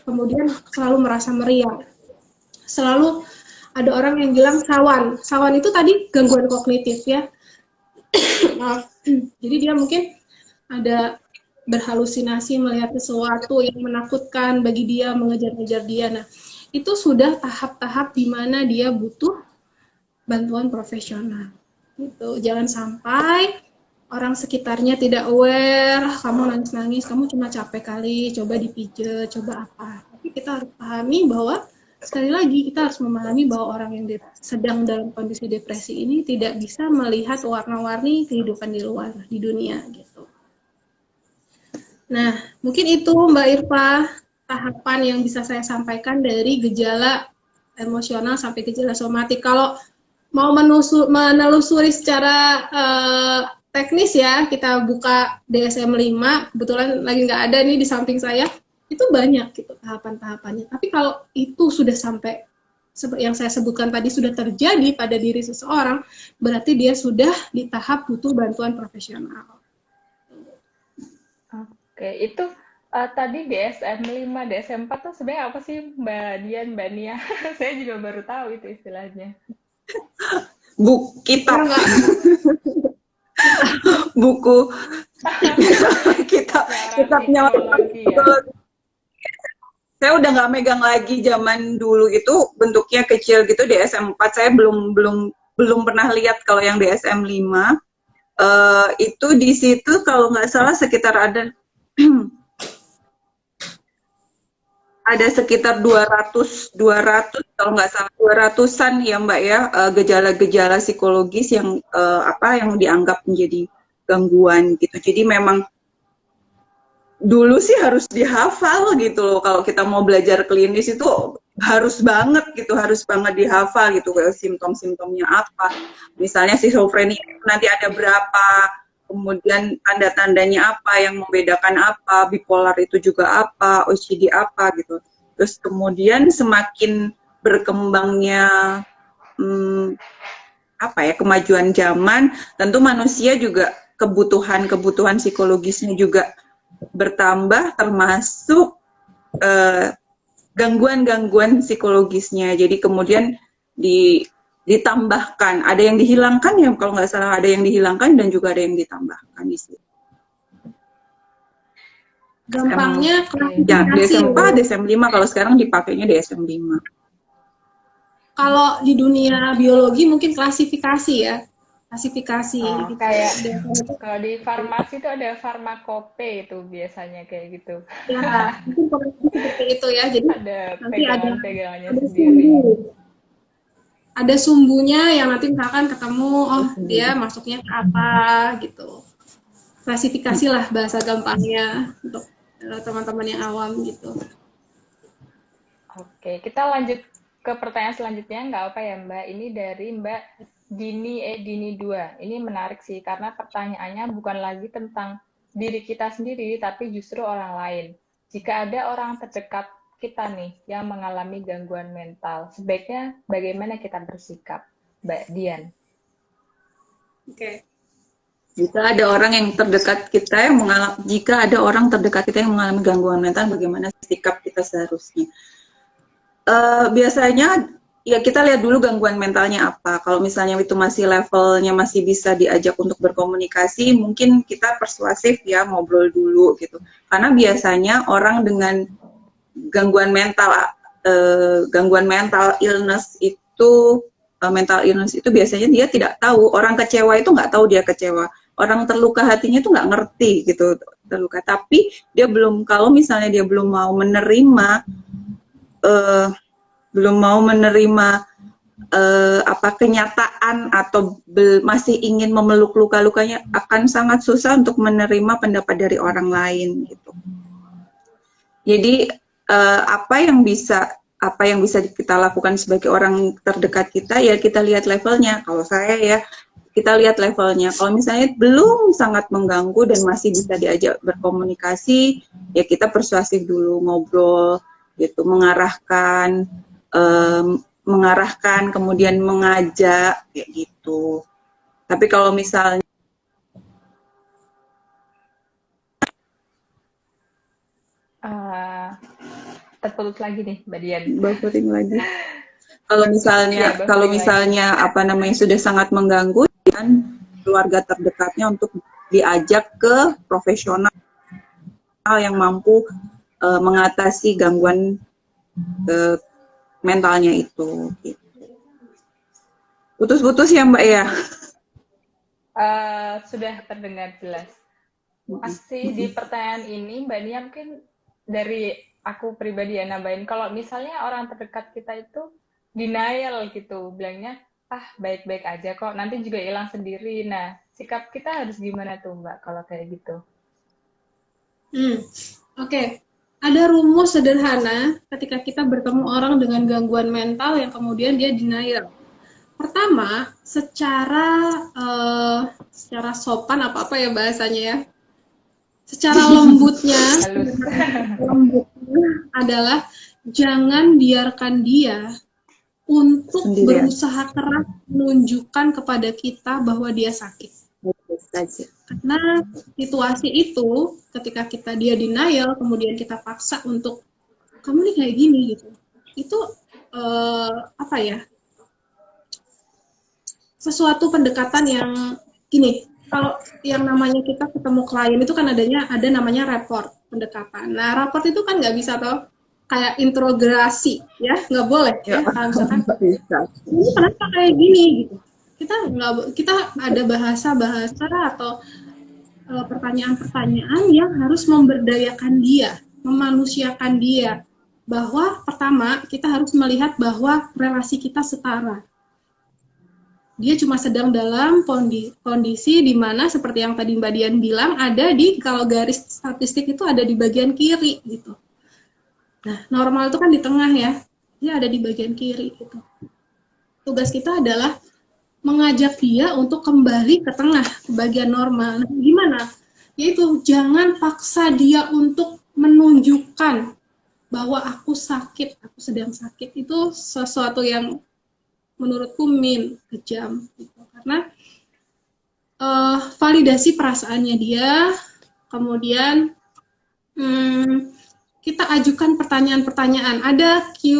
kemudian selalu merasa meriang. Selalu ada orang yang bilang sawan. Sawan itu tadi gangguan kognitif ya. Jadi dia mungkin ada berhalusinasi melihat sesuatu yang menakutkan bagi dia, mengejar-ngejar dia. Nah, itu sudah tahap-tahap di mana dia butuh bantuan profesional. Gitu. Jangan sampai orang sekitarnya tidak aware, kamu nangis-nangis, kamu cuma capek kali, coba dipijet, coba apa. Tapi kita harus pahami bahwa sekali lagi kita harus memahami bahwa orang yang sedang dalam kondisi depresi ini tidak bisa melihat warna-warni kehidupan di luar, di dunia gitu. Nah, mungkin itu Mbak Irfa tahapan yang bisa saya sampaikan dari gejala emosional sampai gejala somatik. Kalau mau menelusuri secara teknis ya, kita buka DSM-5, kebetulan lagi nggak ada nih di samping saya, itu banyak gitu tahapan-tahapannya. Tapi kalau itu sudah sampai seperti yang saya sebutkan tadi sudah terjadi pada diri seseorang, berarti dia sudah di tahap butuh bantuan profesional. Oke, itu tadi DSM-5, DSM-4 tuh sebenarnya apa sih Mbak Dian, Mbak Nia? Saya juga baru tahu itu istilahnya. Kitab. Buku kitabnya ya. Saya udah nggak megang lagi. Zaman dulu itu bentuknya kecil gitu DSM-4. Saya belum pernah lihat kalau yang DSM-5 itu di situ kalau nggak salah sekitar ada sekitar 200 kalau nggak salah 200-an ya Mbak ya, gejala-gejala psikologis yang yang dianggap menjadi gangguan gitu. Jadi memang dulu sih harus dihafal gitu loh, kalau kita mau belajar klinis itu harus banget dihafal gitu, kayak simptom-simptomnya apa. Misalnya schizophrenia nanti ada berapa, kemudian tanda-tandanya apa, yang membedakan apa, bipolar itu juga apa, OCD apa gitu. Terus kemudian semakin berkembangnya kemajuan zaman, tentu manusia juga kebutuhan psikologisnya juga bertambah, termasuk gangguan-gangguan psikologisnya. Jadi kemudian ditambahkan, ada yang dihilangkan ya, kalau nggak salah ada yang dihilangkan dan juga ada yang ditambahkan di sini. Gampangnya DSM-4, DSM-5 kalau sekarang dipakainya DSM-5. Kalau di dunia biologi mungkin klasifikasi ya, klasifikasi. Oh, Gitu. kayak Dan kalau di farmasi itu ada farmakope itu biasanya kayak gitu. ya, mungkin kurang lebih seperti itu ya. Jadi Ada nanti pegangan-pegangannya ada sendiri. ada sumbunya yang nanti misalkan ketemu, oh dia Sendiri. masuknya ke apa gitu. Klasifikasi lah bahasa gampangnya untuk teman-teman yang awam gitu. Oke, kita lanjut ke pertanyaan selanjutnya, nggak apa ya Mbak? Ini dari Mbak Dini 2. Ini menarik sih, karena pertanyaannya bukan lagi tentang diri kita sendiri, tapi justru orang lain. Jika ada orang terdekat kita nih yang mengalami gangguan mental, sebaiknya bagaimana kita bersikap, Mbak Dian? Oke. Jika ada orang yang terdekat kita yang mengalami, jika ada orang terdekat kita yang mengalami gangguan mental, bagaimana sikap kita seharusnya? Biasanya ya kita lihat dulu gangguan mentalnya apa. Kalau misalnya itu masih levelnya masih bisa diajak untuk berkomunikasi, mungkin kita persuasif ya, ngobrol dulu gitu. Karena biasanya orang dengan gangguan mental illness itu mental illness itu biasanya dia tidak tahu, orang kecewa itu nggak tahu dia kecewa, orang terluka hatinya itu nggak ngerti gitu, terluka, tapi dia belum, kalau misalnya dia belum mau menerima apa kenyataan atau masih ingin memeluk luka-lukanya, akan sangat susah untuk menerima pendapat dari orang lain gitu. Jadi apa yang bisa kita lakukan sebagai orang terdekat kita, ya kita lihat levelnya. Kalau saya ya, kita lihat levelnya. Kalau misalnya belum sangat mengganggu dan masih bisa diajak berkomunikasi, ya kita persuasif dulu, ngobrol gitu, mengarahkan, kemudian mengajak kayak gitu. Tapi kalau misalnya Terputus lagi nih, Mbak Dian. buffering lagi. Kalau misalnya apa namanya sudah sangat mengganggu, dan keluarga terdekatnya untuk diajak ke profesional yang mampu mengatasi gangguan mentalnya itu. Gitu. Putus-putus ya Mbak ya? Sudah terdengar jelas. Masih di pertanyaan ini, Mbak Nia, mungkin dari aku pribadi ya nambahin, kalau misalnya orang terdekat kita itu denial gitu, bilangnya, baik-baik aja kok, nanti juga hilang sendiri. Nah, sikap kita harus gimana tuh Mbak kalau kayak gitu? Oke. Ada rumus sederhana ketika kita bertemu orang dengan gangguan mental yang kemudian dia denial. Pertama, secara sopan apa ya bahasanya ya, secara lembutnya adalah jangan biarkan dia untuk berusaha keras menunjukkan kepada kita bahwa dia sakit. Karena situasi itu, ketika dia denial, kemudian kita paksa untuk kamu nih kayak gini gitu, itu apa ya? Sesuatu pendekatan yang gini. Kalau yang namanya kita ketemu klien itu kan ada namanya rapport pendekatan. Nah, rapport itu kan nggak bisa toh kayak interogasi, ya nggak boleh ya. Kalau misalkan ini kenapa kayak gini gitu, kita ada bahasa atau pertanyaan-pertanyaan yang harus memberdayakan dia, memanusiakan dia, bahwa pertama kita harus melihat bahwa relasi kita setara. Dia cuma sedang dalam kondisi di mana seperti yang tadi Mbak Dian bilang, ada kalau garis statistik itu ada di bagian kiri gitu. Nah, normal itu kan di tengah ya, dia ada di bagian kiri gitu. Tugas kita adalah mengajak dia untuk kembali ke tengah, ke bagian normal. Nah, gimana? Yaitu jangan paksa dia untuk menunjukkan bahwa aku sakit, aku sedang sakit. Itu sesuatu yang menurutku kejam gitu. Karena validasi perasaannya dia, kemudian kita ajukan pertanyaan-pertanyaan. Ada Q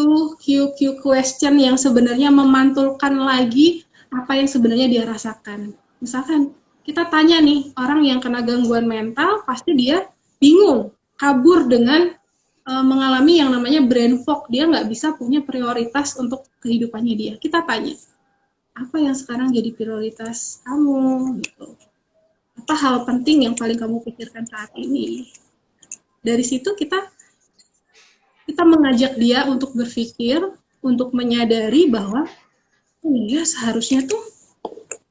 question yang sebenarnya memantulkan lagi apa yang sebenarnya dia rasakan. Misalkan kita tanya nih, orang yang kena gangguan mental pasti dia bingung, kabur dengan mengalami yang namanya brain fog. Dia nggak bisa punya prioritas untuk kehidupannya dia. Kita tanya, apa yang sekarang jadi prioritas kamu? Gitu. Apa hal penting yang paling kamu pikirkan saat ini? Dari situ kita mengajak dia untuk berpikir, untuk menyadari bahwa oh iya seharusnya tuh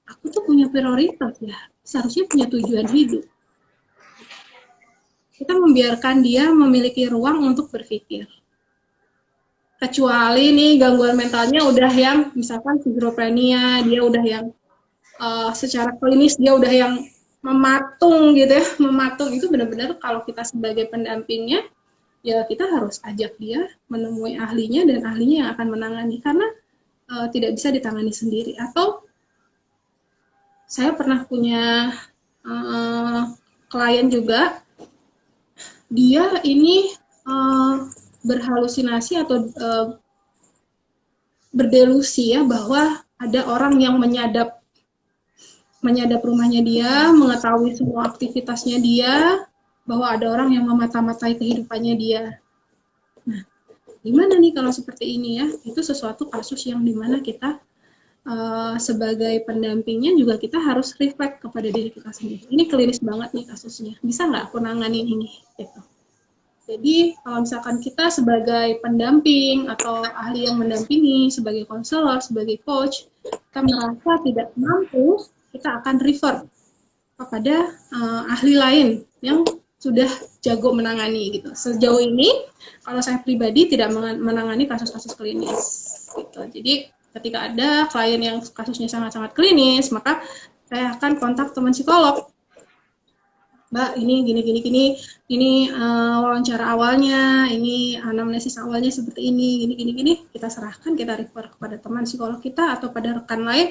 aku tuh punya prioritas ya, seharusnya punya tujuan hidup. Kita membiarkan dia memiliki ruang untuk berpikir. Kecuali nih gangguan mentalnya udah yang misalkan schizophrenia, dia udah yang secara klinis dia udah yang mematung gitu ya, mematung itu benar-benar kalau kita sebagai pendampingnya ya kita harus ajak dia menemui ahlinya dan ahlinya yang akan menangani karena tidak bisa ditangani sendiri. Atau saya pernah punya klien juga, dia ini berhalusinasi atau berdelusi ya bahwa ada orang yang menyadap rumahnya dia, mengetahui semua aktivitasnya dia, bahwa ada orang yang memata-matai kehidupannya dia. Nah, gimana nih kalau seperti ini ya? Itu sesuatu kasus yang dimana kita sebagai pendampingnya juga kita harus reflect kepada diri kita sendiri. Ini klinis banget nih kasusnya. Bisa nggak aku nanganin ini? Gitu. Jadi kalau misalkan kita sebagai pendamping atau ahli yang mendampingi, sebagai konselor, sebagai coach, kita merasa tidak mampu, kita akan refer kepada ahli lain yang sudah jago menangani gitu. Sejauh ini, kalau saya pribadi tidak menangani kasus-kasus klinis. Gitu. Jadi ketika ada klien yang kasusnya sangat-sangat klinis, maka saya akan kontak teman psikolog. Mbak, ini wawancara awalnya, ini anamnesis awalnya seperti ini, gini. Kita serahkan, kita refer kepada teman psikolog kita atau pada rekan lain,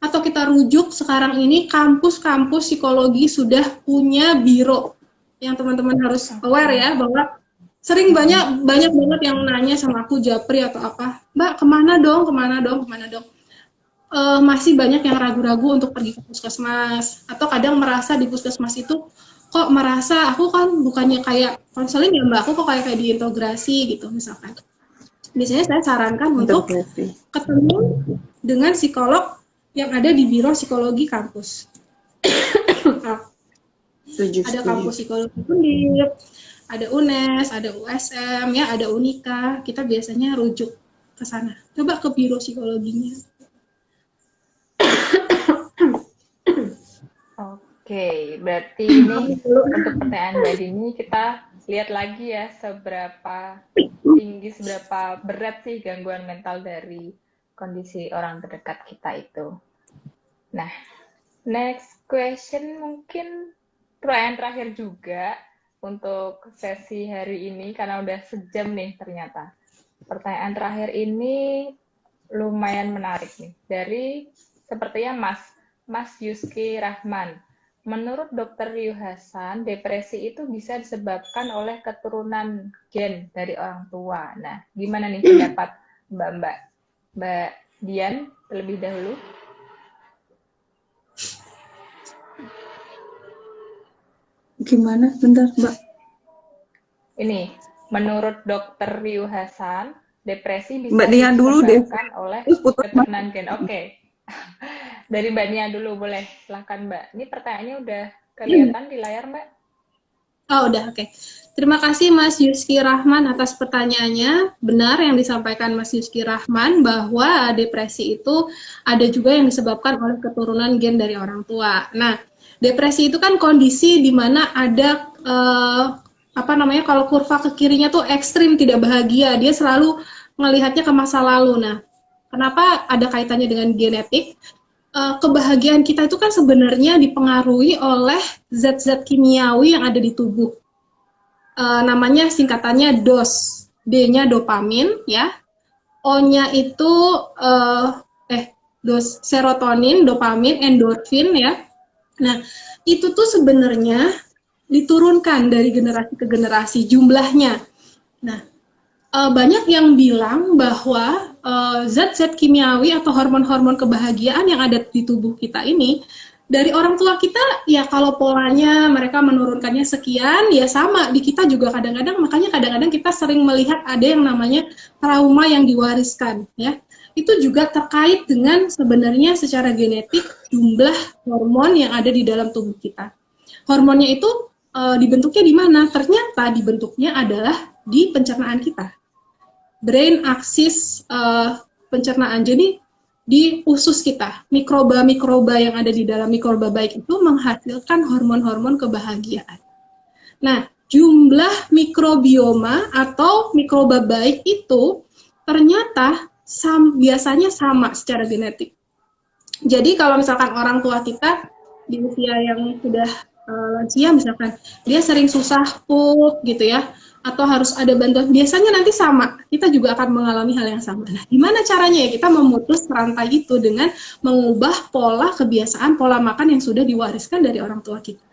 atau kita rujuk sekarang ini kampus-kampus psikologi sudah punya biro. Yang teman-teman harus aware ya, bahwa sering banyak banget yang nanya sama aku, Japri atau apa, Mbak, kemana dong? Masih banyak yang ragu-ragu untuk pergi ke puskesmas, atau kadang merasa di puskesmas itu kok merasa aku kan bukannya kayak konseling ya Mbak, aku kok kayak diintegrasi gitu misalkan. Biasanya saya sarankan untuk ketemu dengan psikolog yang ada di biro psikologi kampus. Ada kampus psikologi Undip, ada UNES, ada USM, ya ada Unika. Kita biasanya rujuk ke sana. Coba ke biro psikologinya. Oke, berarti ini untuk pertanyaan Mbak Dini kita lihat lagi ya seberapa tinggi, seberapa berat sih gangguan mental dari kondisi orang terdekat kita itu. Nah, next question mungkin pertanyaan terakhir juga untuk sesi hari ini karena udah sejam nih ternyata. Pertanyaan terakhir ini lumayan menarik nih dari sepertinya Mas Yuski Rahman. Menurut Dr. Ryu Hasan, depresi itu bisa disebabkan oleh keturunan gen dari orang tua. Nah, gimana nih pendapat Mbak Dian terlebih dahulu? Gimana? Bentar, Mbak. Ini, menurut Dr. Ryu Hasan, depresi bisa Mbak Dian dulu disebabkan oleh keturunan gen. Oke. Dari Mbak Nia dulu boleh, silahkan Mbak. Ini pertanyaannya udah kelihatan di layar Mbak? Oh udah, oke. Terima kasih Mas Yuski Rahman atas pertanyaannya. Benar yang disampaikan Mas Yuski Rahman bahwa depresi itu ada juga yang disebabkan oleh keturunan gen dari orang tua. Nah, depresi itu kan kondisi di mana ada kalau kurva ke kirinya tuh ekstrim tidak bahagia, dia selalu melihatnya ke masa lalu. Nah, kenapa ada kaitannya dengan genetik? Kebahagiaan kita itu kan sebenarnya dipengaruhi oleh zat-zat kimiawi yang ada di tubuh. Namanya singkatannya DOS. D-nya dopamin, ya. O-nya itu DOS serotonin, dopamin, endorfin, ya. Nah, itu tuh sebenarnya diturunkan dari generasi ke generasi jumlahnya. Nah, banyak yang bilang bahwa zat-zat kimiawi atau hormon-hormon kebahagiaan yang ada di tubuh kita ini dari orang tua kita, ya kalau polanya mereka menurunkannya sekian, ya sama di kita juga kadang-kadang, makanya kadang-kadang kita sering melihat ada yang namanya trauma yang diwariskan, ya. Itu juga terkait dengan sebenarnya secara genetik jumlah hormon yang ada di dalam tubuh kita. Hormonnya itu dibentuknya di mana? Ternyata dibentuknya adalah di pencernaan kita. Brain axis pencernaan. Jadi di usus kita, mikroba-mikroba yang ada di dalam mikroba baik itu menghasilkan hormon-hormon kebahagiaan. Nah, jumlah mikrobioma atau mikroba baik itu ternyata biasanya sama secara genetik. Jadi kalau misalkan orang tua kita di usia yang sudah lansia misalkan, dia sering susah pup gitu ya, atau harus ada bantuan, biasanya nanti sama, kita juga akan mengalami hal yang sama. Nah, gimana caranya ya kita memutus rantai itu dengan mengubah pola kebiasaan, pola makan yang sudah diwariskan dari orang tua kita.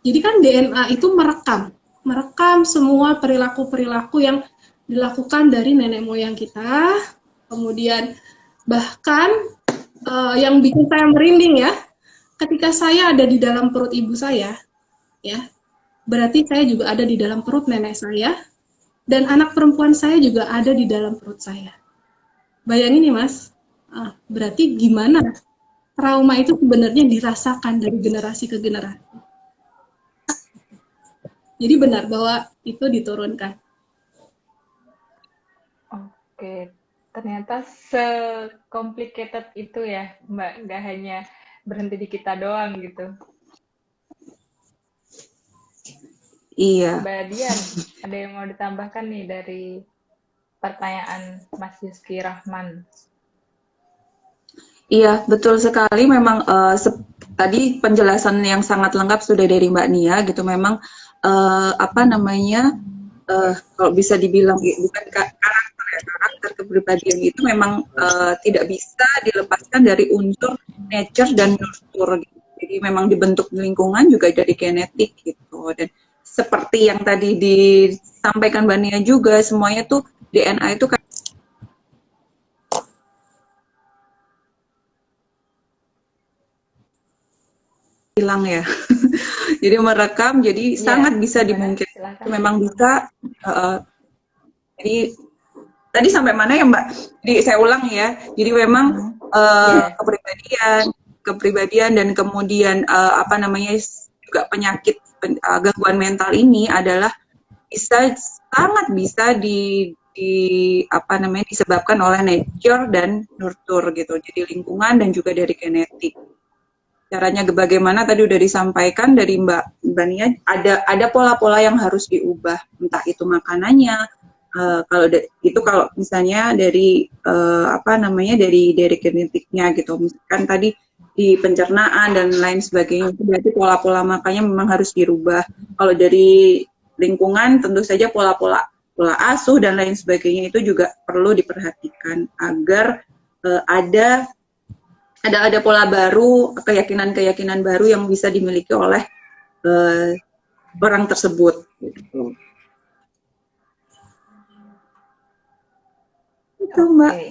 Jadi kan DNA itu merekam semua perilaku-perilaku yang dilakukan dari nenek moyang kita, kemudian bahkan yang bikin saya merinding ya, ketika saya ada di dalam perut ibu saya, ya, berarti saya juga ada di dalam perut nenek saya, dan anak perempuan saya juga ada di dalam perut saya. Bayangin nih Mas, berarti gimana trauma itu sebenarnya dirasakan dari generasi ke generasi. Jadi benar bahwa itu diturunkan. Oke, ternyata se-complicated itu ya, Mbak. Nggak hanya berhenti di kita doang gitu. Iya. Mbak Dian, ada yang mau ditambahkan nih dari pertanyaan Mas Yuski Rahman? Iya, betul sekali. Memang tadi penjelasan yang sangat lengkap sudah dari Mbak Nia gitu. Memang kalau bisa dibilang bukan karakter kepribadian itu memang tidak bisa dilepaskan dari unsur nature dan nurture. Gitu. Jadi memang dibentuk di lingkungan juga dari genetik gitu. Dan seperti yang tadi disampaikan Mbak Nia juga, semuanya tuh DNA itu kan hilang ya. Jadi merekam, jadi sangat bisa dimungkinkan. Memang bisa. Jadi tadi sampai mana ya Mbak? Jadi saya ulang ya. Jadi memang kepribadian dan kemudian juga penyakit gangguan mental ini adalah sangat bisa disebabkan oleh nature dan nurture gitu. Jadi lingkungan dan juga dari genetik. Caranya bagaimana tadi udah disampaikan dari Mbak Nia, ada pola-pola yang harus diubah, entah itu makanannya, kalau misalnya dari dari genetiknya gitu, misalkan tadi di pencernaan dan lain sebagainya, itu berarti pola-pola makannya memang harus dirubah. Kalau dari lingkungan tentu saja pola asuh dan lain sebagainya itu juga perlu diperhatikan agar ada pola baru, keyakinan baru yang bisa dimiliki oleh orang tersebut. Gitu. Itu Mbak. Oke.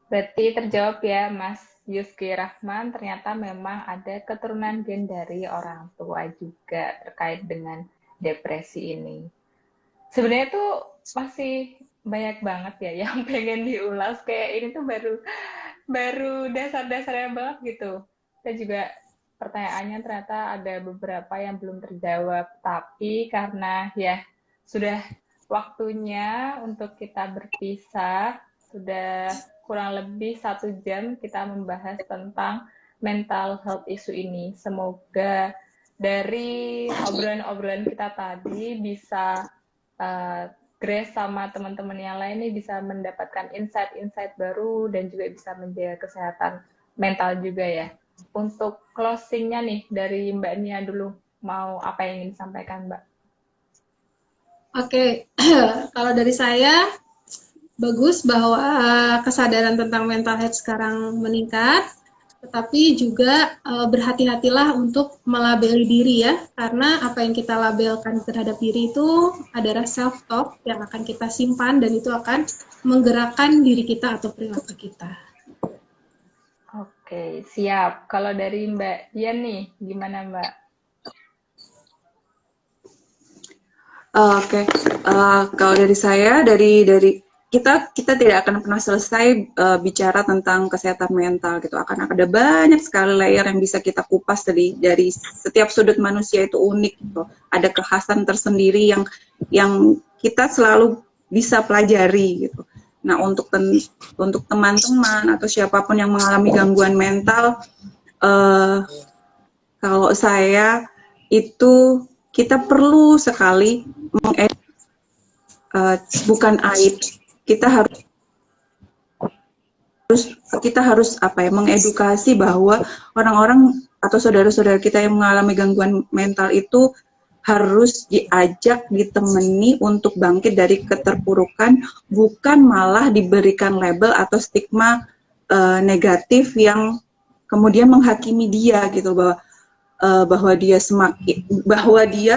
Berarti terjawab ya Mas Yuski Rahman, ternyata memang ada keturunan gen dari orang tua juga terkait dengan depresi ini. Sebenarnya tuh masih banyak banget ya yang pengen diulas, kayak ini tuh baru dasar-dasarnya banget gitu. Dan juga pertanyaannya ternyata ada beberapa yang belum terjawab, tapi karena ya sudah waktunya untuk kita berpisah, sudah kurang lebih 1 jam kita membahas tentang mental health issue ini. Semoga dari obrolan-obrolan kita tadi bisa Grace sama teman-teman yang lain nih bisa mendapatkan insight-insight baru dan juga bisa menjaga kesehatan mental juga ya. Untuk closing-nya nih dari Mbak Nia dulu, mau apa yang ingin disampaikan Mbak? Oke, kalau dari saya, bagus bahwa kesadaran tentang mental health sekarang meningkat, tetapi juga berhati-hatilah untuk melabeli diri ya, karena apa yang kita labelkan terhadap diri itu adalah self-talk yang akan kita simpan dan itu akan menggerakkan diri kita atau perilaku kita. Oke. Oke, siap. Kalau dari Mbak Dian nih, gimana Mbak? Oke, kalau dari saya, dari kita tidak akan pernah selesai bicara tentang kesehatan mental gitu. Akan ada banyak sekali layer yang bisa kita kupas dari setiap sudut manusia itu unik gitu. Ada kekhasan tersendiri yang kita selalu bisa pelajari gitu. Nah, untuk teman-teman atau siapapun yang mengalami gangguan mental, eh, kalau saya itu kita perlu sekali bukan aib. Kita harus apa ya, mengedukasi bahwa orang-orang atau saudara-saudara kita yang mengalami gangguan mental itu harus diajak, ditemani untuk bangkit dari keterpurukan, bukan malah diberikan label atau stigma negatif yang kemudian menghakimi dia gitu, bahwa dia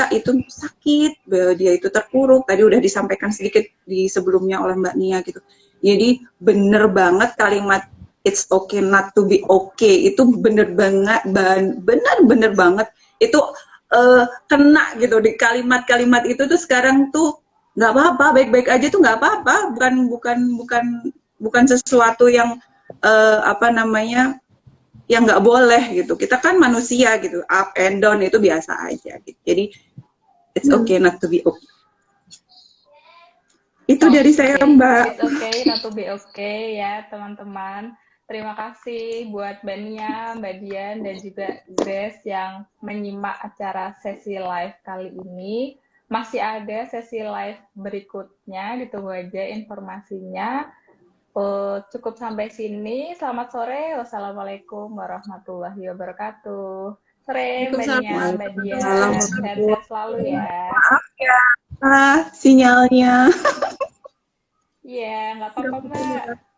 itu sakit, bahwa dia itu terpuruk. Tadi udah disampaikan sedikit di sebelumnya oleh Mbak Nia gitu. Jadi bener banget kalimat it's okay not to be okay itu bener banget itu kena gitu di kalimat-kalimat itu tuh sekarang tuh nggak apa-apa, baik-baik aja tuh nggak apa-apa, bukan sesuatu yang apa namanya, yang nggak boleh gitu. Kita kan manusia gitu, up and down itu biasa aja gitu. Jadi it's okay not to be okay. Itu dari saya, Mbak. It's okay not to be okay ya teman-teman. Terima kasih buat Mbak Nia, Mbak Dian, dan juga Grace yang menyimak acara sesi live kali ini. Masih ada sesi live berikutnya, ditunggu aja informasinya. Cukup sampai sini. Selamat sore. Wassalamualaikum warahmatullahi wabarakatuh. Sore Mbak Nia, Mbak Dian. Sehat-sehat selalu ya. Maaf ya, sinyalnya. Iya, nggak apa-apa Mbak.